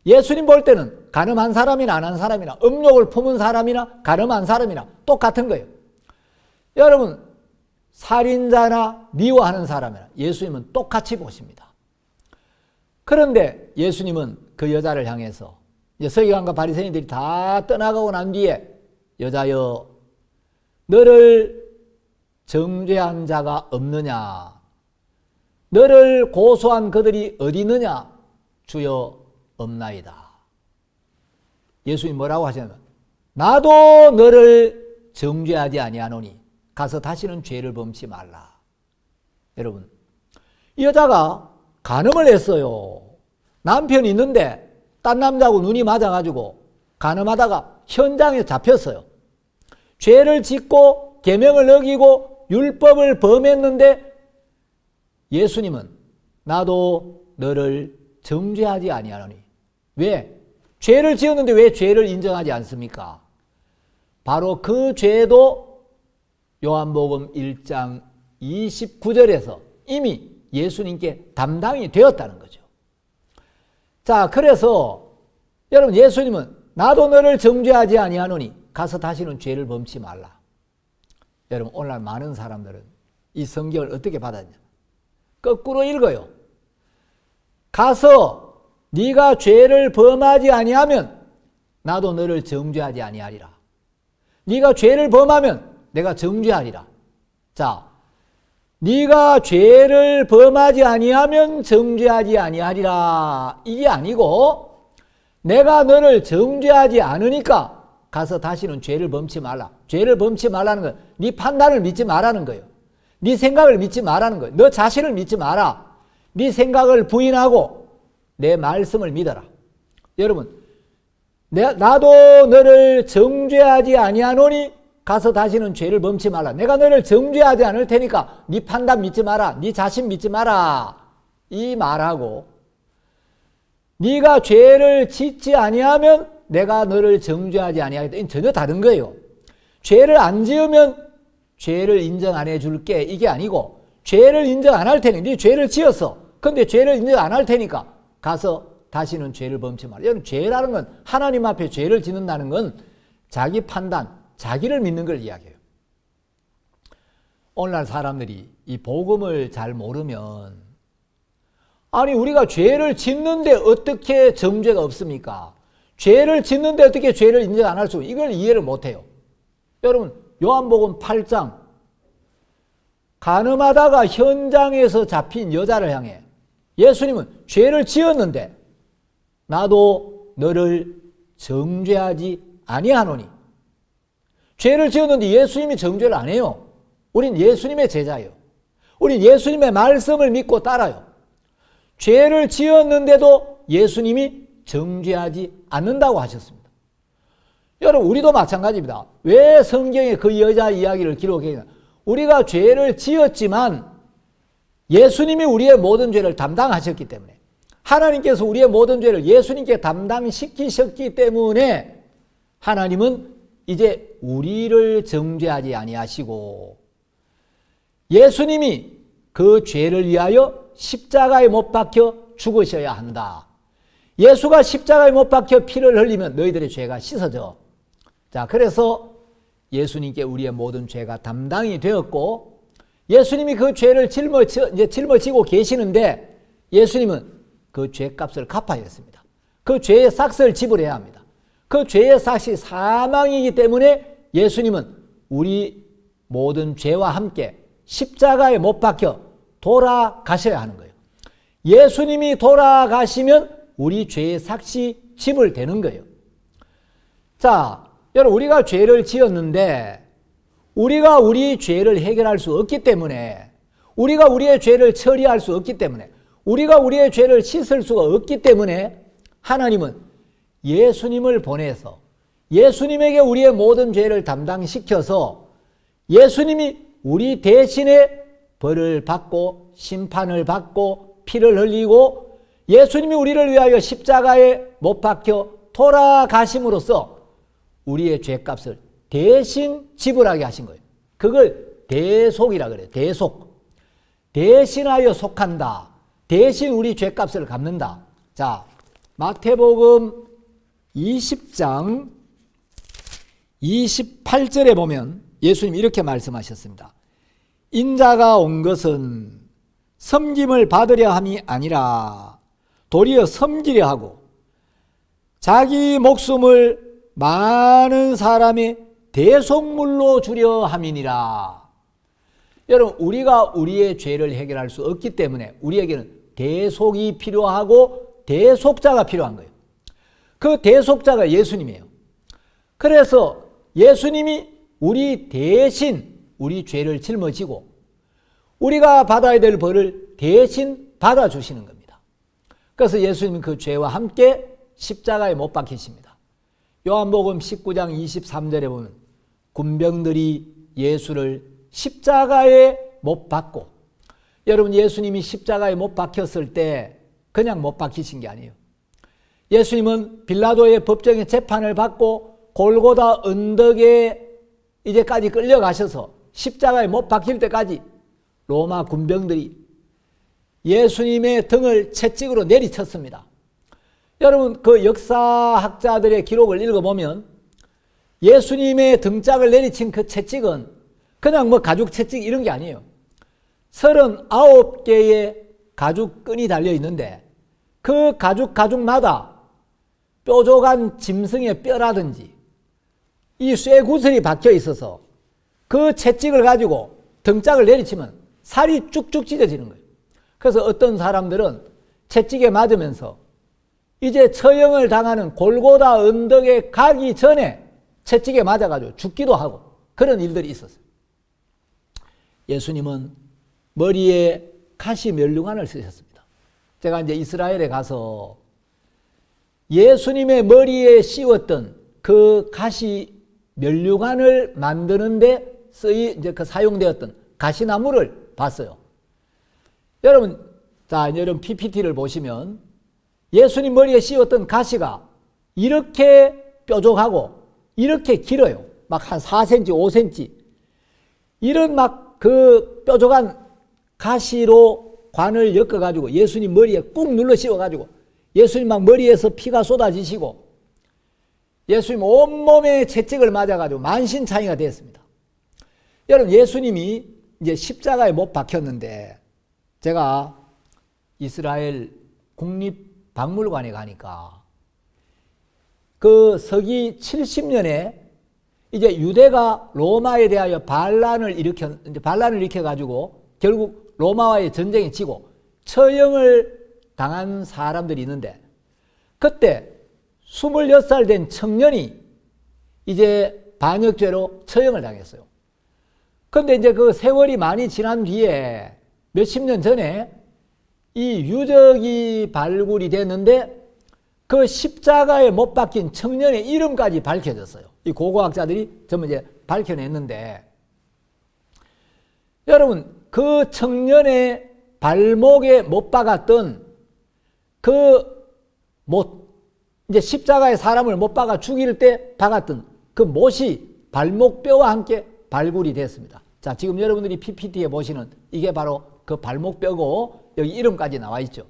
예수님 볼 때는 간음한 사람이나 안 한 사람이나 음욕을 품은 사람이나 간음한 사람이나 똑같은 거예요. 여러분, 살인자나 미워하는 사람이나 예수님은 똑같이 보십니다. 그런데 예수님은 그 여자를 향해서, 이제 서기관과 바리새인들이 다 떠나가고 난 뒤에, 여자여, 너를 정죄한 자가 없느냐? 너를 고소한 그들이 어디 있느냐? 주여, 없나이다. 예수님이 뭐라고 하셨냐면, 나도 너를 정죄하지 아니하노니 가서 다시는 죄를 범치 말라. 여러분, 이 여자가 간음을 했어요. 남편이 있는데 딴 남자하고 눈이 맞아가지고 간음하다가 현장에 잡혔어요. 죄를 짓고 계명을 어기고 율법을 범했는데 예수님은 나도 너를 정죄하지 아니하노니. 왜? 죄를 지었는데 왜 죄를 인정하지 않습니까? 바로 그 죄도 요한복음 1장 29절에서 이미 예수님께 담당이 되었다는 거죠. 자, 그래서 여러분, 예수님은 나도 너를 정죄하지 아니하노니 가서 다시는 죄를 범치 말라. 여러분, 오늘날 많은 사람들은 이 성경을 어떻게 받았냐? 거꾸로 읽어요. 가서 네가 죄를 범하지 아니하면 나도 너를 정죄하지 아니하리라. 네가 죄를 범하면 내가 정죄하리라. 자, 네가 죄를 범하지 아니하면 정죄하지 아니하리라. 이게 아니고 내가 너를 정죄하지 않으니까 가서 다시는 죄를 범치 말라. 죄를 범치 말라는 건 네 판단을 믿지 말라는 거예요. 네 생각을 믿지 말라는 거예요. 너 자신을 믿지 마라. 네 생각을 부인하고 내 말씀을 믿어라. 여러분, 나도 너를 정죄하지 아니하노니 가서 다시는 죄를 범치 말라. 내가 너를 정죄하지 않을 테니까 네 판단 믿지 마라. 네 자신 믿지 마라. 이 말하고 네가 죄를 짓지 아니하면 내가 너를 정죄하지 아니하겠다. 이건 전혀 다른 거예요. 죄를 안 지으면 죄를 인정 안 해줄게. 이게 아니고 죄를 인정 안 할 테니, 네 죄를 지었어. 근데 죄를 인정 안 할 테니까 가서 다시는 죄를 범치 말라. 여러분, 죄라는 건, 하나님 앞에 죄를 짓는다는 건 자기 판단, 자기를 믿는 걸 이야기해요. 오늘날 사람들이 이 복음을 잘 모르면, 아니 우리가 죄를 짓는데 어떻게 정죄가 없습니까? 죄를 짓는데 어떻게 죄를 인정 안 할 수, 이걸 이해를 못해요. 여러분, 요한복음 8장, 간음하다가 현장에서 잡힌 여자를 향해 예수님은 죄를 지었는데 나도 너를 정죄하지 아니하노니. 죄를 지었는데 예수님이 정죄를 안 해요. 우린 예수님의 제자예요. 우린 예수님의 말씀을 믿고 따라요. 죄를 지었는데도 예수님이 정죄하지 않는다고 하셨습니다. 여러분, 우리도 마찬가지입니다. 왜 성경에 그 여자 이야기를 기록했냐? 우리가 죄를 지었지만 예수님이 우리의 모든 죄를 담당하셨기 때문에, 하나님께서 우리의 모든 죄를 예수님께 담당시키셨기 때문에 하나님은 이제 우리를 정죄하지 아니하시고 예수님이 그 죄를 위하여 십자가에 못 박혀 죽으셔야 한다. 예수가 십자가에 못 박혀 피를 흘리면 너희들의 죄가 씻어져. 자, 그래서 예수님께 우리의 모든 죄가 담당이 되었고, 예수님이 그 죄를 짊어지고 계시는데, 예수님은 그 죄값을 갚아야 했습니다. 그 죄의 삭을 지불해야 합니다. 그 죄의 삭이 사망이기 때문에 예수님은 우리 모든 죄와 함께 십자가에 못 박혀 돌아가셔야 하는 거예요. 예수님이 돌아가시면 우리 죄의 삭이 지불되는 거예요. 자, 여러분, 우리가 죄를 지었는데 우리가 우리 죄를 해결할 수 없기 때문에, 우리가 우리의 죄를 처리할 수 없기 때문에, 우리가 우리의 죄를 씻을 수가 없기 때문에 하나님은 예수님을 보내서 예수님에게 우리의 모든 죄를 담당시켜서 예수님이 우리 대신에 벌을 받고 심판을 받고 피를 흘리고 예수님이 우리를 위하여 십자가에 못 박혀 돌아가심으로써 우리의 죄값을 대신 지불하게 하신 거예요. 그걸 대속이라 그래요. 대속. 대신하여 속한다. 대신 우리 죄값을 갚는다. 자, 마태복음 20장 28절에 보면 예수님이 이렇게 말씀하셨습니다. 인자가 온 것은 섬김을 받으려 함이 아니라 도리어 섬기려 하고 자기 목숨을 많은 사람의 대속물로 주려 함이니라. 여러분, 우리가 우리의 죄를 해결할 수 없기 때문에 우리에게는 대속이 필요하고 대속자가 필요한 거예요. 그 대속자가 예수님이에요. 그래서 예수님이 우리 대신 우리 죄를 짊어지고 우리가 받아야 될 벌을 대신 받아주시는 겁니다. 그래서 예수님은 그 죄와 함께 십자가에 못 박히십니다. 요한복음 19장 23절에 보면 군병들이 예수를 십자가에 못 박고, 여러분, 예수님이 십자가에 못 박혔을 때 그냥 못 박히신 게 아니에요. 예수님은 빌라도의 법정에 재판을 받고 골고다 언덕에 이제까지 끌려가셔서 십자가에 못 박힐 때까지 로마 군병들이 예수님의 등을 채찍으로 내리쳤습니다. 여러분, 그 역사학자들의 기록을 읽어보면 예수님의 등짝을 내리친 그 채찍은 그냥 뭐 가죽 채찍 이런 게 아니에요. 39개의 가죽끈이 달려 있는데 그 가죽마다 뾰족한 짐승의 뼈라든지 이 쇠구슬이 박혀 있어서 그 채찍을 가지고 등짝을 내리치면 살이 쭉쭉 찢어지는 거예요. 그래서 어떤 사람들은 채찍에 맞으면서 이제 처형을 당하는 골고다 언덕에 가기 전에 채찍에 맞아가지고 죽기도 하고 그런 일들이 있었어요. 예수님은 머리에 가시 면류관을 쓰셨습니다. 제가 이제 이스라엘에 가서 예수님의 머리에 씌웠던 그 가시 면류관을 만드는데 이제 그 사용되었던 가시나무를 봤어요. 여러분, 자, 여러분 PPT를 보시면 예수님 머리에 씌웠던 가시가 이렇게 뾰족하고 이렇게 길어요. 막 한 4cm, 5cm. 이런 막 그 뾰족한 가시로 관을 엮어가지고 예수님 머리에 꾹 눌러 씌워가지고 예수님 막 머리에서 피가 쏟아지시고 예수님 온몸에 채찍을 맞아가지고 만신창이가 되었습니다. 여러분, 예수님이 이제 십자가에 못 박혔는데 제가 이스라엘 국립박물관에 가니까 그 서기 70년에 이제 유대가 로마에 대하여 반란을 일으켜가지고 결국 로마와의 전쟁에 지고 처형을 당한 사람들이 있는데 그때 26살 된 청년이 이제 반역죄로 처형을 당했어요. 그런데 이제 그 세월이 많이 지난 뒤에 몇십 년 전에 이 유적이 발굴이 됐는데 그 십자가에 못 박힌 청년의 이름까지 밝혀졌어요. 이 고고학자들이 전부 이제 밝혀냈는데 여러분, 그 청년의 발목에 못 박았던 그 못, 이제 십자가에 사람을 못 박아 죽일 때 박았던 그 못이 발목뼈와 함께 발굴이 됐습니다. 자, 지금 여러분들이 PPT에 보시는 이게 바로 그 발목뼈고 여기 이름까지 나와 있죠.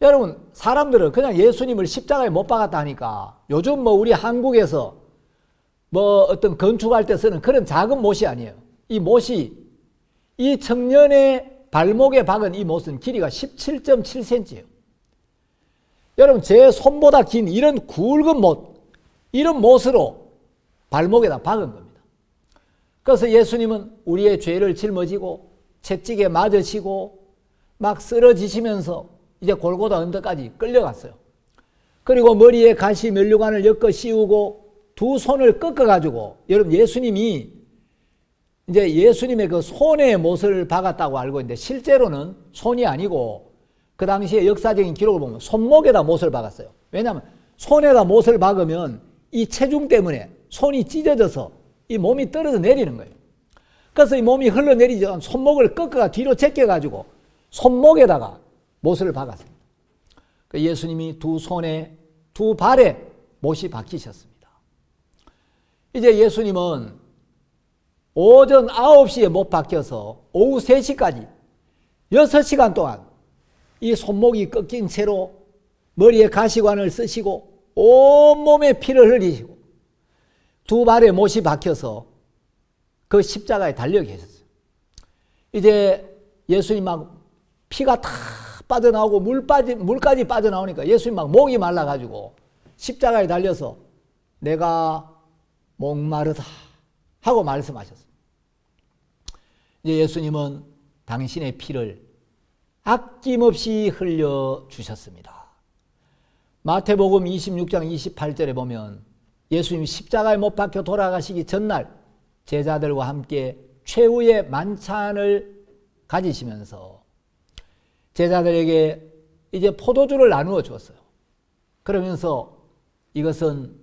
여러분, 사람들은 그냥 예수님을 십자가에 못 박았다 하니까 요즘 뭐 우리 한국에서 뭐 어떤 건축할 때 쓰는 그런 작은 못이 아니에요. 이 못이 이 청년의 발목에 박은 이 못은 길이가 17.7cm예요. 여러분, 제 손보다 긴 이런 굵은 못, 이런 못으로 발목에다 박은 겁니다. 그래서 예수님은 우리의 죄를 짊어지고 채찍에 맞으시고 막 쓰러지시면서 이제 골고다 언덕까지 끌려갔어요. 그리고 머리에 가시 면류관을 엮어 씌우고 두 손을 꺾어가지고, 여러분, 예수님이 이제 예수님의 그 손에 못을 박았다고 알고 있는데 실제로는 손이 아니고 그 당시에 역사적인 기록을 보면 손목에다 못을 박았어요. 왜냐하면 손에다 못을 박으면 이 체중 때문에 손이 찢어져서 이 몸이 떨어져 내리는 거예요. 그래서 이 몸이 흘러내리지 않은 손목을 꺾어가 뒤로 제껴가지고 손목에다가 못을 박았습니다. 예수님이 두 손에 두 발에 못이 박히셨습니다. 이제 예수님은 오전 9시에 못 박혀서 오후 3시까지 6시간 동안 이 손목이 꺾인 채로 머리에 가시관을 쓰시고 온몸에 피를 흘리시고 두 발에 못이 박혀서 그 십자가에 달려 계셨어요. 이제 예수님 막 피가 다 빠져나오고 물까지 빠져나오니까 예수님 막 목이 말라가지고 십자가에 달려서 내가 목마르다 하고 말씀하셨습니다. 이제 예수님은 당신의 피를 아낌없이 흘려주셨습니다. 마태복음 26장 28절에 보면 예수님이 십자가에 못 박혀 돌아가시기 전날 제자들과 함께 최후의 만찬을 가지시면서 제자들에게 이제 포도주를 나누어 주었어요. 그러면서 이것은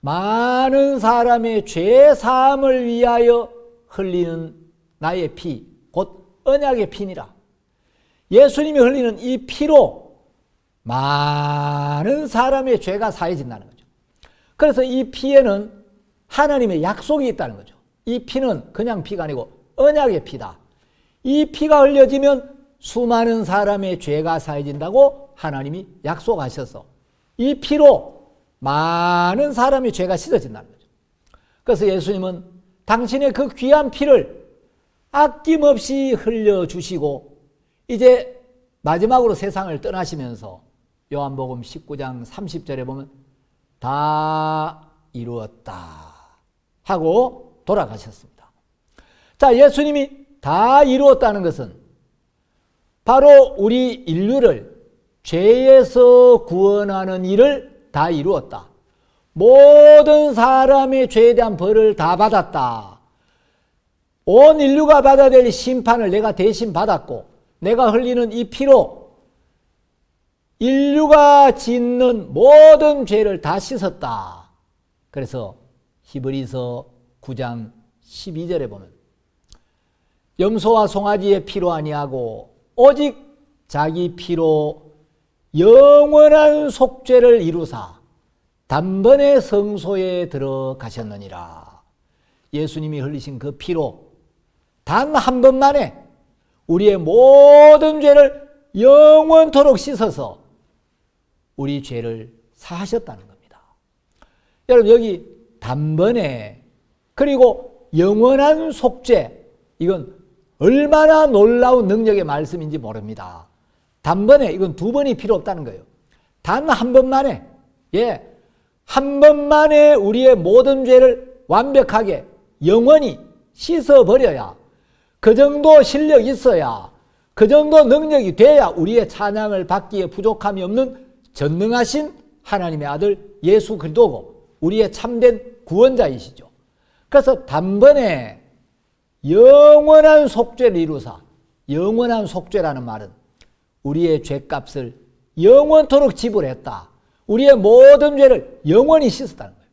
많은 사람의 죄 사함을 위하여 흘리는 나의 피, 곧 언약의 피니라. 예수님이 흘리는 이 피로 많은 사람의 죄가 사해진다는 거죠. 그래서 이 피에는 하나님의 약속이 있다는 거죠. 이 피는 그냥 피가 아니고 언약의 피다. 이 피가 흘려지면 수많은 사람의 죄가 사해진다고 하나님이 약속하셔서 이 피로 많은 사람의 죄가 씻어진다는 거죠. 그래서 예수님은 당신의 그 귀한 피를 아낌없이 흘려주시고 이제 마지막으로 세상을 떠나시면서 요한복음 19장 30절에 보면 다 이루었다 하고 돌아가셨습니다. 자, 예수님이 다 이루었다는 것은 바로 우리 인류를 죄에서 구원하는 일을 다 이루었다. 모든 사람의 죄에 대한 벌을 다 받았다. 온 인류가 받아야 될 심판을 내가 대신 받았고 내가 흘리는 이 피로 인류가 짓는 모든 죄를 다 씻었다. 그래서 히브리서 9장 12절에 보면 염소와 송아지의 피로 아니하고 오직 자기 피로 영원한 속죄를 이루사 단번에 성소에 들어가셨느니라. 예수님이 흘리신 그 피로 단 한 번만에 우리의 모든 죄를 영원토록 씻어서 우리 죄를 사하셨다는 겁니다. 여러분, 여기 단번에 그리고 영원한 속죄, 이건 얼마나 놀라운 능력의 말씀인지 모릅니다. 단번에, 이건 두 번이 필요 없다는 거예요. 단 한 번만에, 한 번만에 우리의 모든 죄를 완벽하게 영원히 씻어버려야, 그 정도 실력이 있어야, 그 정도 능력이 돼야 우리의 찬양을 받기에 부족함이 없는 전능하신 하나님의 아들 예수 그리스도고 우리의 참된 구원자이시죠. 그래서 단번에 영원한 속죄를 이루사, 영원한 속죄라는 말은 우리의 죄값을 영원토록 지불했다. 우리의 모든 죄를 영원히 씻었다는 거예요.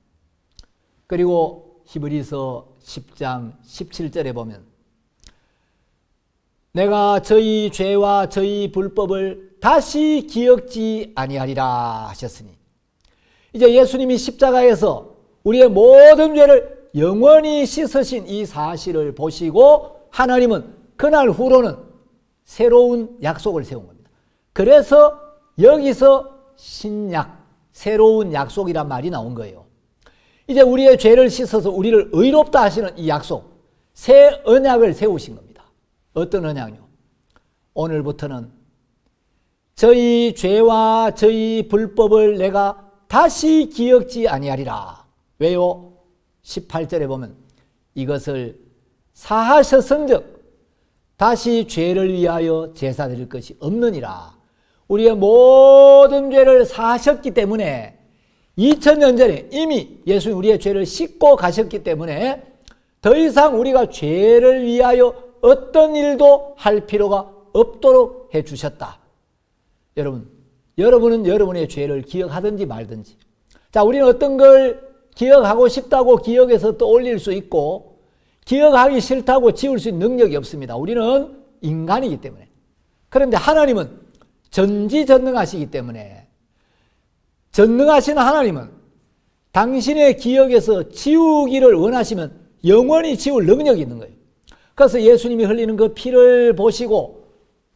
그리고 히브리서 10장 17절에 보면 내가 저희 죄와 저희 불법을 다시 기억지 아니하리라 하셨으니, 이제 예수님이 십자가에서 우리의 모든 죄를 영원히 씻으신 이 사실을 보시고 하나님은 그날 후로는 새로운 약속을 세운 겁니다. 그래서 여기서 신약, 새로운 약속이란 말이 나온 거예요. 이제 우리의 죄를 씻어서 우리를 의롭다 하시는 이 약속, 새 언약을 세우신 겁니다. 어떤 언약요? 오늘부터는 저희 죄와 저희 불법을 내가 다시 기억지 아니하리라. 왜요? 18절에 보면 이것을 사하셨은즉 다시 죄를 위하여 제사 드릴 것이 없느니라. 우리의 모든 죄를 사하셨기 때문에 2000년 전에 이미 예수님 우리의 죄를 씻고 가셨기 때문에 더 이상 우리가 죄를 위하여 어떤 일도 할 필요가 없도록 해주셨다. 여러분은 여러분의 죄를 기억하든지 말든지. 자, 우리는 어떤 걸 기억하고 싶다고 기억해서 떠올릴 수 있고 기억하기 싫다고 지울 수 있는 능력이 없습니다. 우리는 인간이기 때문에. 그런데 하나님은 전지전능하시기 때문에 전능하신 하나님은 당신의 기억에서 지우기를 원하시면 영원히 지울 능력이 있는 거예요. 그래서 예수님이 흘리는 그 피를 보시고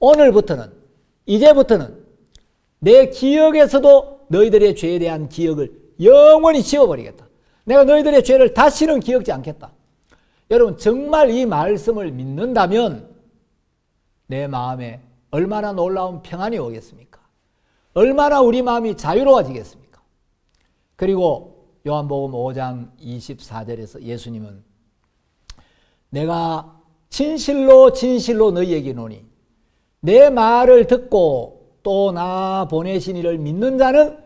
오늘부터는, 이제부터는 내 기억에서도 너희들의 죄에 대한 기억을 영원히 지워버리겠다. 내가 너희들의 죄를 다시는 기억지 않겠다. 여러분 정말 이 말씀을 믿는다면 내 마음에 얼마나 놀라운 평안이 오겠습니까? 얼마나 우리 마음이 자유로워지겠습니까? 그리고 요한복음 5장 24절에서 예수님은 내가 진실로 진실로 너희에게 이르노니 내 말을 듣고 또 나 보내신 이를 믿는 자는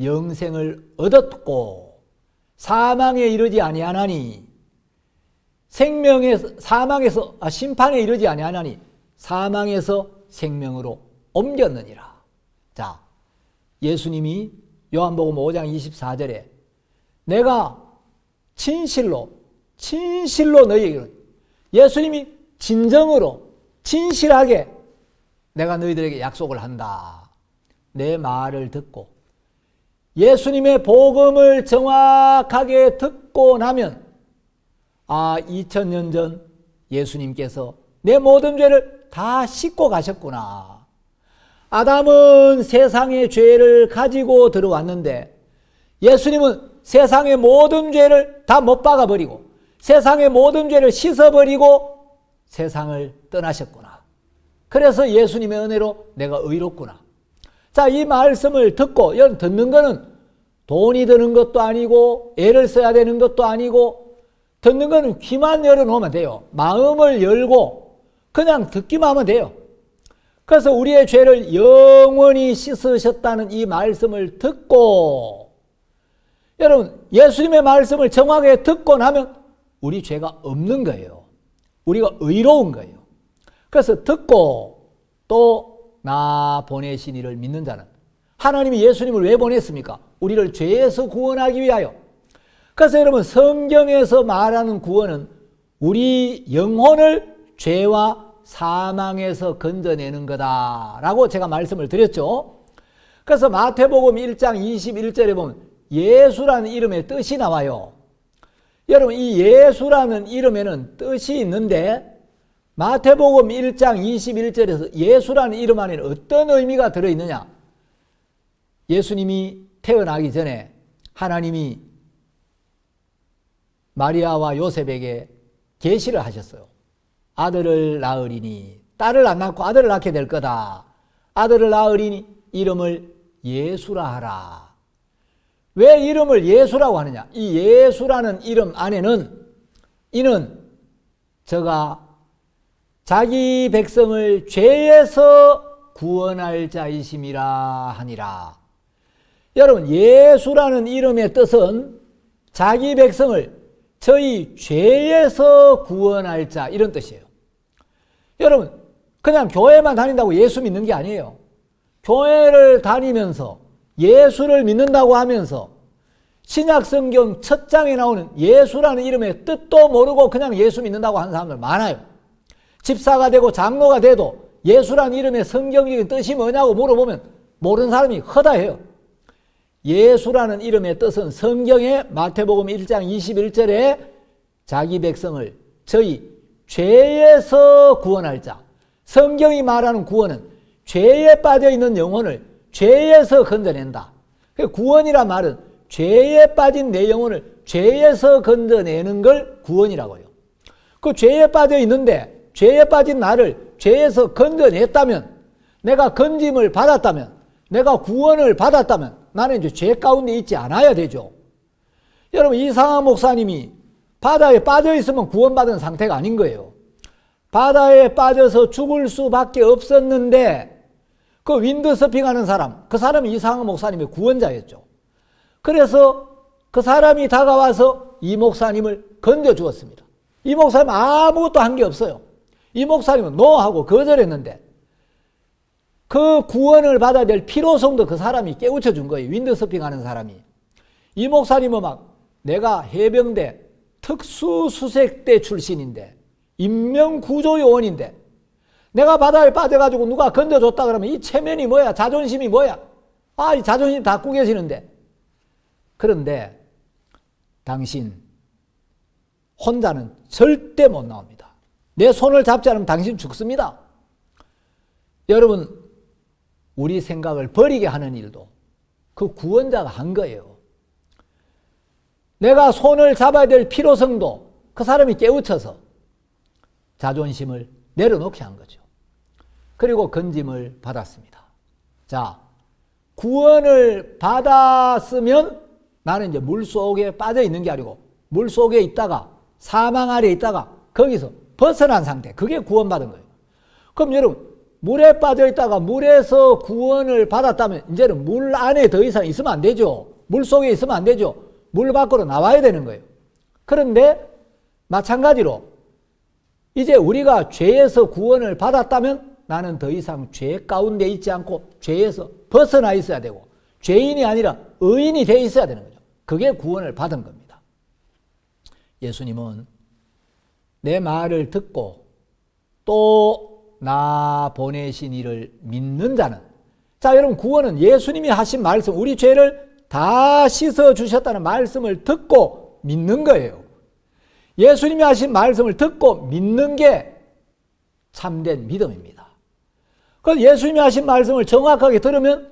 영생을 얻었고 사망에 이르지 아니하나니 심판에 이르지 아니하나니 사망에서 생명으로 옮겼느니라. 자, 예수님이 요한복음 5장 24절에 내가 진실로 너희에게 이르노니 예수님이 진정으로 진실하게 내가 너희들에게 약속을 한다. 내 말을 듣고 예수님의 복음을 정확하게 듣고 나면 2000년 전 예수님께서 내 모든 죄를 다 씻고 가셨구나. 아담은 세상의 죄를 가지고 들어왔는데 예수님은 세상의 모든 죄를 다 못 박아버리고 세상의 모든 죄를 씻어버리고 세상을 떠나셨구나. 그래서 예수님의 은혜로 내가 의롭구나. 자, 이 말씀을 듣고, 여러분 듣는 거는 돈이 드는 것도 아니고 애를 써야 되는 것도 아니고 듣는 거는 귀만 열어놓으면 돼요. 마음을 열고 그냥 듣기만 하면 돼요. 그래서 우리의 죄를 영원히 씻으셨다는 이 말씀을 듣고 여러분 예수님의 말씀을 정확하게 듣고 나면 우리 죄가 없는 거예요. 우리가 의로운 거예요. 그래서 듣고 또 나 보내신 이를 믿는 자는 하나님이 예수님을 왜 보냈습니까? 우리를 죄에서 구원하기 위하여. 그래서 여러분 성경에서 말하는 구원은 우리 영혼을 죄와 사망에서 건져내는 거다라고 제가 말씀을 드렸죠. 그래서 마태복음 1장 21절에 보면 예수라는 이름의 뜻이 나와요. 여러분 이 예수라는 이름에는 뜻이 있는데 마태복음 1장 21절에서 예수라는 이름 안에는 어떤 의미가 들어있느냐? 예수님이 태어나기 전에 하나님이 마리아와 요셉에게 계시를 하셨어요. 아들을 낳으리니 딸을 안 낳고 아들을 낳게 될 거다. 아들을 낳으리니 이름을 예수라 하라. 왜 이름을 예수라고 하느냐? 이 예수라는 이름 안에는 이는 저가 자기 백성을 죄에서 구원할 자이심이라 하니라. 여러분 예수라는 이름의 뜻은 자기 백성을 저희 죄에서 구원할 자 이런 뜻이에요. 여러분 그냥 교회만 다닌다고 예수 믿는 게 아니에요. 교회를 다니면서 예수를 믿는다고 하면서 신약성경 첫 장에 나오는 예수라는 이름의 뜻도 모르고 그냥 예수 믿는다고 하는 사람들 많아요. 집사가 되고 장로가 돼도 예수라는 이름의 성경적인 뜻이 뭐냐고 물어보면 모르는 사람이 허다해요. 예수라는 이름의 뜻은 성경의 마태복음 1장 21절에 자기 백성을 저희 죄에서 구원할 자. 성경이 말하는 구원은 죄에 빠져 있는 영혼을 죄에서 건져낸다. 구원이란 말은 죄에 빠진 내 영혼을 죄에서 건져내는 걸 구원이라고요. 그 죄에 빠져 있는데 죄에 빠진 나를 죄에서 건져냈다면, 내가 건짐을 받았다면, 내가 구원을 받았다면 나는 이제 죄 가운데 있지 않아야 되죠. 여러분, 이상한 목사님이 바다에 빠져 있으면 구원받은 상태가 아닌 거예요. 바다에 빠져서 죽을 수밖에 없었는데 그 윈드서핑하는 사람, 그 사람이 이상한 목사님의 구원자였죠. 그래서 그 사람이 다가와서 이 목사님을 건져 주었습니다. 이 목사님은 아무것도 한 게 없어요. 이 목사님은 노하고 거절했는데 그 구원을 받아야 될 필요성도 그 사람이 깨우쳐 준 거예요. 윈드서핑하는 사람이. 이 목사님은 막 내가 해병대 특수수색대 출신인데 인명구조요원인데 내가 바다에 빠져가지고 누가 건져줬다 그러면 이 체면이 뭐야, 자존심이 뭐야, 이 자존심 다 구겨지는데. 그런데 당신 혼자는 절대 못 나옵니다. 내 손을 잡지 않으면 당신 죽습니다. 여러분, 우리 생각을 버리게 하는 일도 그 구원자가 한 거예요. 내가 손을 잡아야 될 필요성도 그 사람이 깨우쳐서 자존심을 내려놓게 한 거죠. 그리고 건짐을 받았습니다. 자, 구원을 받았으면 나는 이제 물속에 빠져 있는 게 아니고 물속에 있다가 사망 아래에 있다가 거기서 벗어난 상태, 그게 구원받은 거예요. 그럼 여러분, 물에 빠져 있다가 물에서 구원을 받았다면 이제는 물 안에 더 이상 있으면 안 되죠. 물 속에 있으면 안 되죠. 물 밖으로 나와야 되는 거예요. 그런데 마찬가지로 이제 우리가 죄에서 구원을 받았다면 나는 더 이상 죄 가운데 있지 않고 죄에서 벗어나 있어야 되고 죄인이 아니라 의인이 돼 있어야 되는 거죠. 그게 구원을 받은 겁니다. 예수님은 내 말을 듣고 또 나 보내신 이를 믿는 자는, 자, 여러분, 구원은 예수님이 하신 말씀, 우리 죄를 다 씻어 주셨다는 말씀을 듣고 믿는 거예요. 예수님이 하신 말씀을 듣고 믿는 게 참된 믿음입니다. 그래서 예수님이 하신 말씀을 정확하게 들으면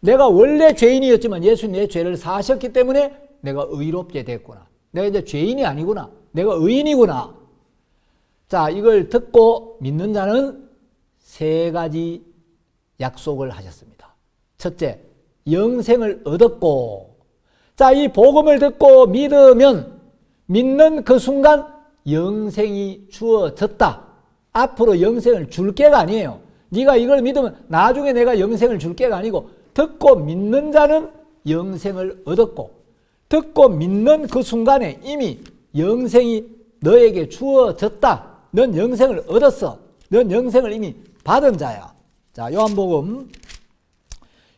내가 원래 죄인이었지만 예수님 내 죄를 사하셨기 때문에 내가 의롭게 됐구나. 내가 이제 죄인이 아니구나. 내가 의인이구나. 자, 이걸 듣고 믿는 자는 세 가지 약속을 하셨습니다. 첫째, 영생을 얻었고, 자, 이 복음을 듣고 믿으면 믿는 그 순간 영생이 주어졌다. 앞으로 영생을 줄 게가 아니에요. 네가 이걸 믿으면 나중에 내가 영생을 줄 게가 아니고, 듣고 믿는 자는 영생을 얻었고, 듣고 믿는 그 순간에 이미 영생이 너에게 주어졌다. 넌 영생을 얻었어. 넌 영생을 이미 받은 자야. 자, 요한복음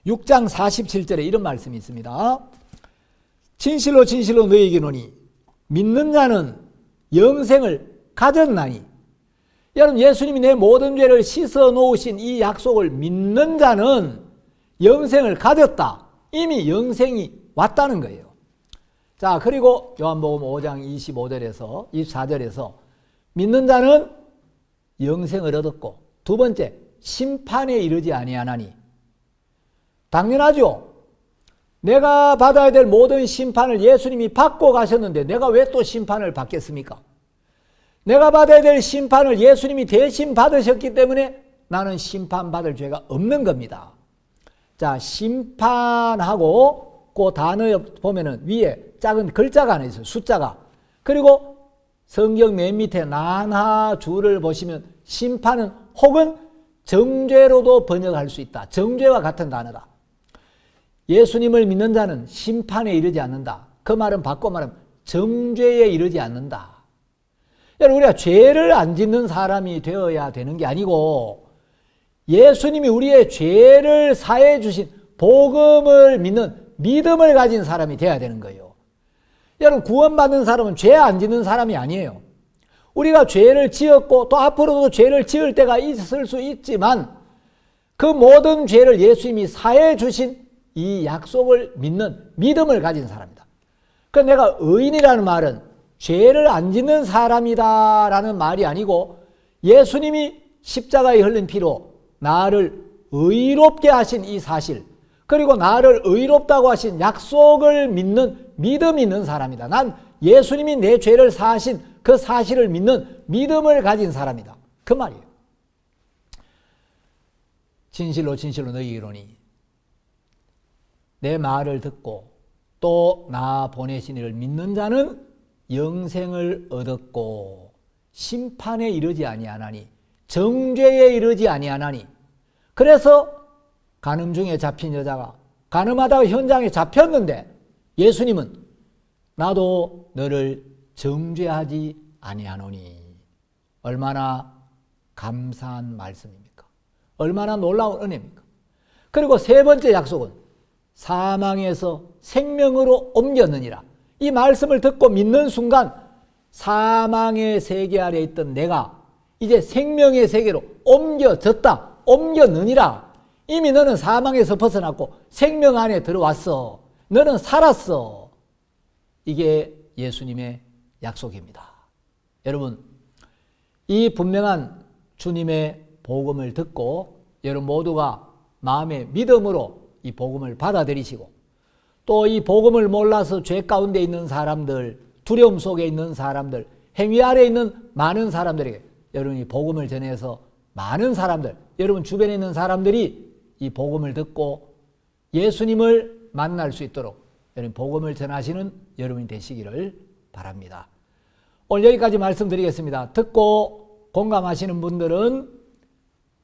6장 47절에 이런 말씀이 있습니다. 진실로 진실로 너희에게 이르노니 믿는 자는 영생을 가졌나니. 여러분, 예수님이 내 모든 죄를 씻어 놓으신 이 약속을 믿는 자는 영생을 가졌다. 이미 영생이 왔다는 거예요. 자, 그리고 요한복음 5장 25절에서 24절에서 믿는 자는 영생을 얻었고, 두 번째, 심판에 이르지 아니하나니. 당연하죠. 내가 받아야 될 모든 심판을 예수님이 받고 가셨는데 내가 왜 또 심판을 받겠습니까? 내가 받아야 될 심판을 예수님이 대신 받으셨기 때문에 나는 심판받을 죄가 없는 겁니다. 자, 심판하고 그 단어에 보면은 위에 작은 글자가 하나 있어요. 숫자가. 그리고 성경 맨 밑에 난하 줄을 보시면 심판은 혹은 정죄로도 번역할 수 있다. 정죄와 같은 단어다. 예수님을 믿는 자는 심판에 이르지 않는다. 그 말은 바꿔 말하면 정죄에 이르지 않는다. 여러분, 우리가 죄를 안 짓는 사람이 되어야 되는 게 아니고 예수님이 우리의 죄를 사해 주신 복음을 믿는 믿음을 가진 사람이 되어야 되는 거예요. 여러분, 구원받는 사람은 죄 안 짓는 사람이 아니에요. 우리가 죄를 지었고 또 앞으로도 죄를 지을 때가 있을 수 있지만 그 모든 죄를 예수님이 사해 주신 이 약속을 믿는 믿음을 가진 사람이다. 그러니까 내가 의인이라는 말은 죄를 안 짓는 사람이다라는 말이 아니고 예수님이 십자가에 흘린 피로 나를 의롭게 하신 이 사실, 그리고 나를 의롭다고 하신 약속을 믿는 믿음 있는 사람이다. 난 예수님이 내 죄를 사하신 그 사실을 믿는 믿음을 가진 사람이다. 그 말이에요. 진실로 진실로 너희에게 이르노니 내 말을 듣고 또 나 보내신 이를 믿는 자는 영생을 얻었고 심판에 이르지 아니하나니 정죄에 이르지 아니하나니. 그래서 간음 중에 잡힌 여자가 간음하다가 현장에 잡혔는데 예수님은 나도 너를 정죄하지 아니하노니. 얼마나 감사한 말씀입니까? 얼마나 놀라운 은혜입니까? 그리고 세 번째 약속은 사망에서 생명으로 옮겼느니라. 이 말씀을 듣고 믿는 순간 사망의 세계 아래 있던 내가 이제 생명의 세계로 옮겨졌다. 옮겼느니라. 이미 너는 사망에서 벗어났고 생명 안에 들어왔어. 너는 살았어. 이게 예수님의 약속입니다. 여러분, 이 분명한 주님의 복음을 듣고 여러분 모두가 마음의 믿음으로 이 복음을 받아들이시고 또 이 복음을 몰라서 죄 가운데 있는 사람들, 두려움 속에 있는 사람들, 행위 아래 있는 많은 사람들에게 여러분이 복음을 전해서 많은 사람들, 여러분 주변에 있는 사람들이 이 복음을 듣고 예수님을 만날 수 있도록 여러분 복음을 전하시는 여러분이 되시기를 바랍니다. 오늘 여기까지 말씀드리겠습니다. 듣고 공감하시는 분들은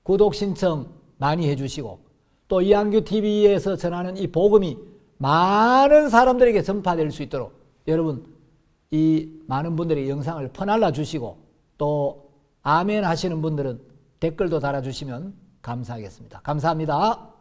구독 신청 많이 해주시고 또 이한규 TV에서 전하는 이 복음이 많은 사람들에게 전파될 수 있도록 여러분 이 많은 분들이 영상을 퍼날라 주시고 또 아멘 하시는 분들은 댓글도 달아주시면 감사하겠습니다. 감사합니다.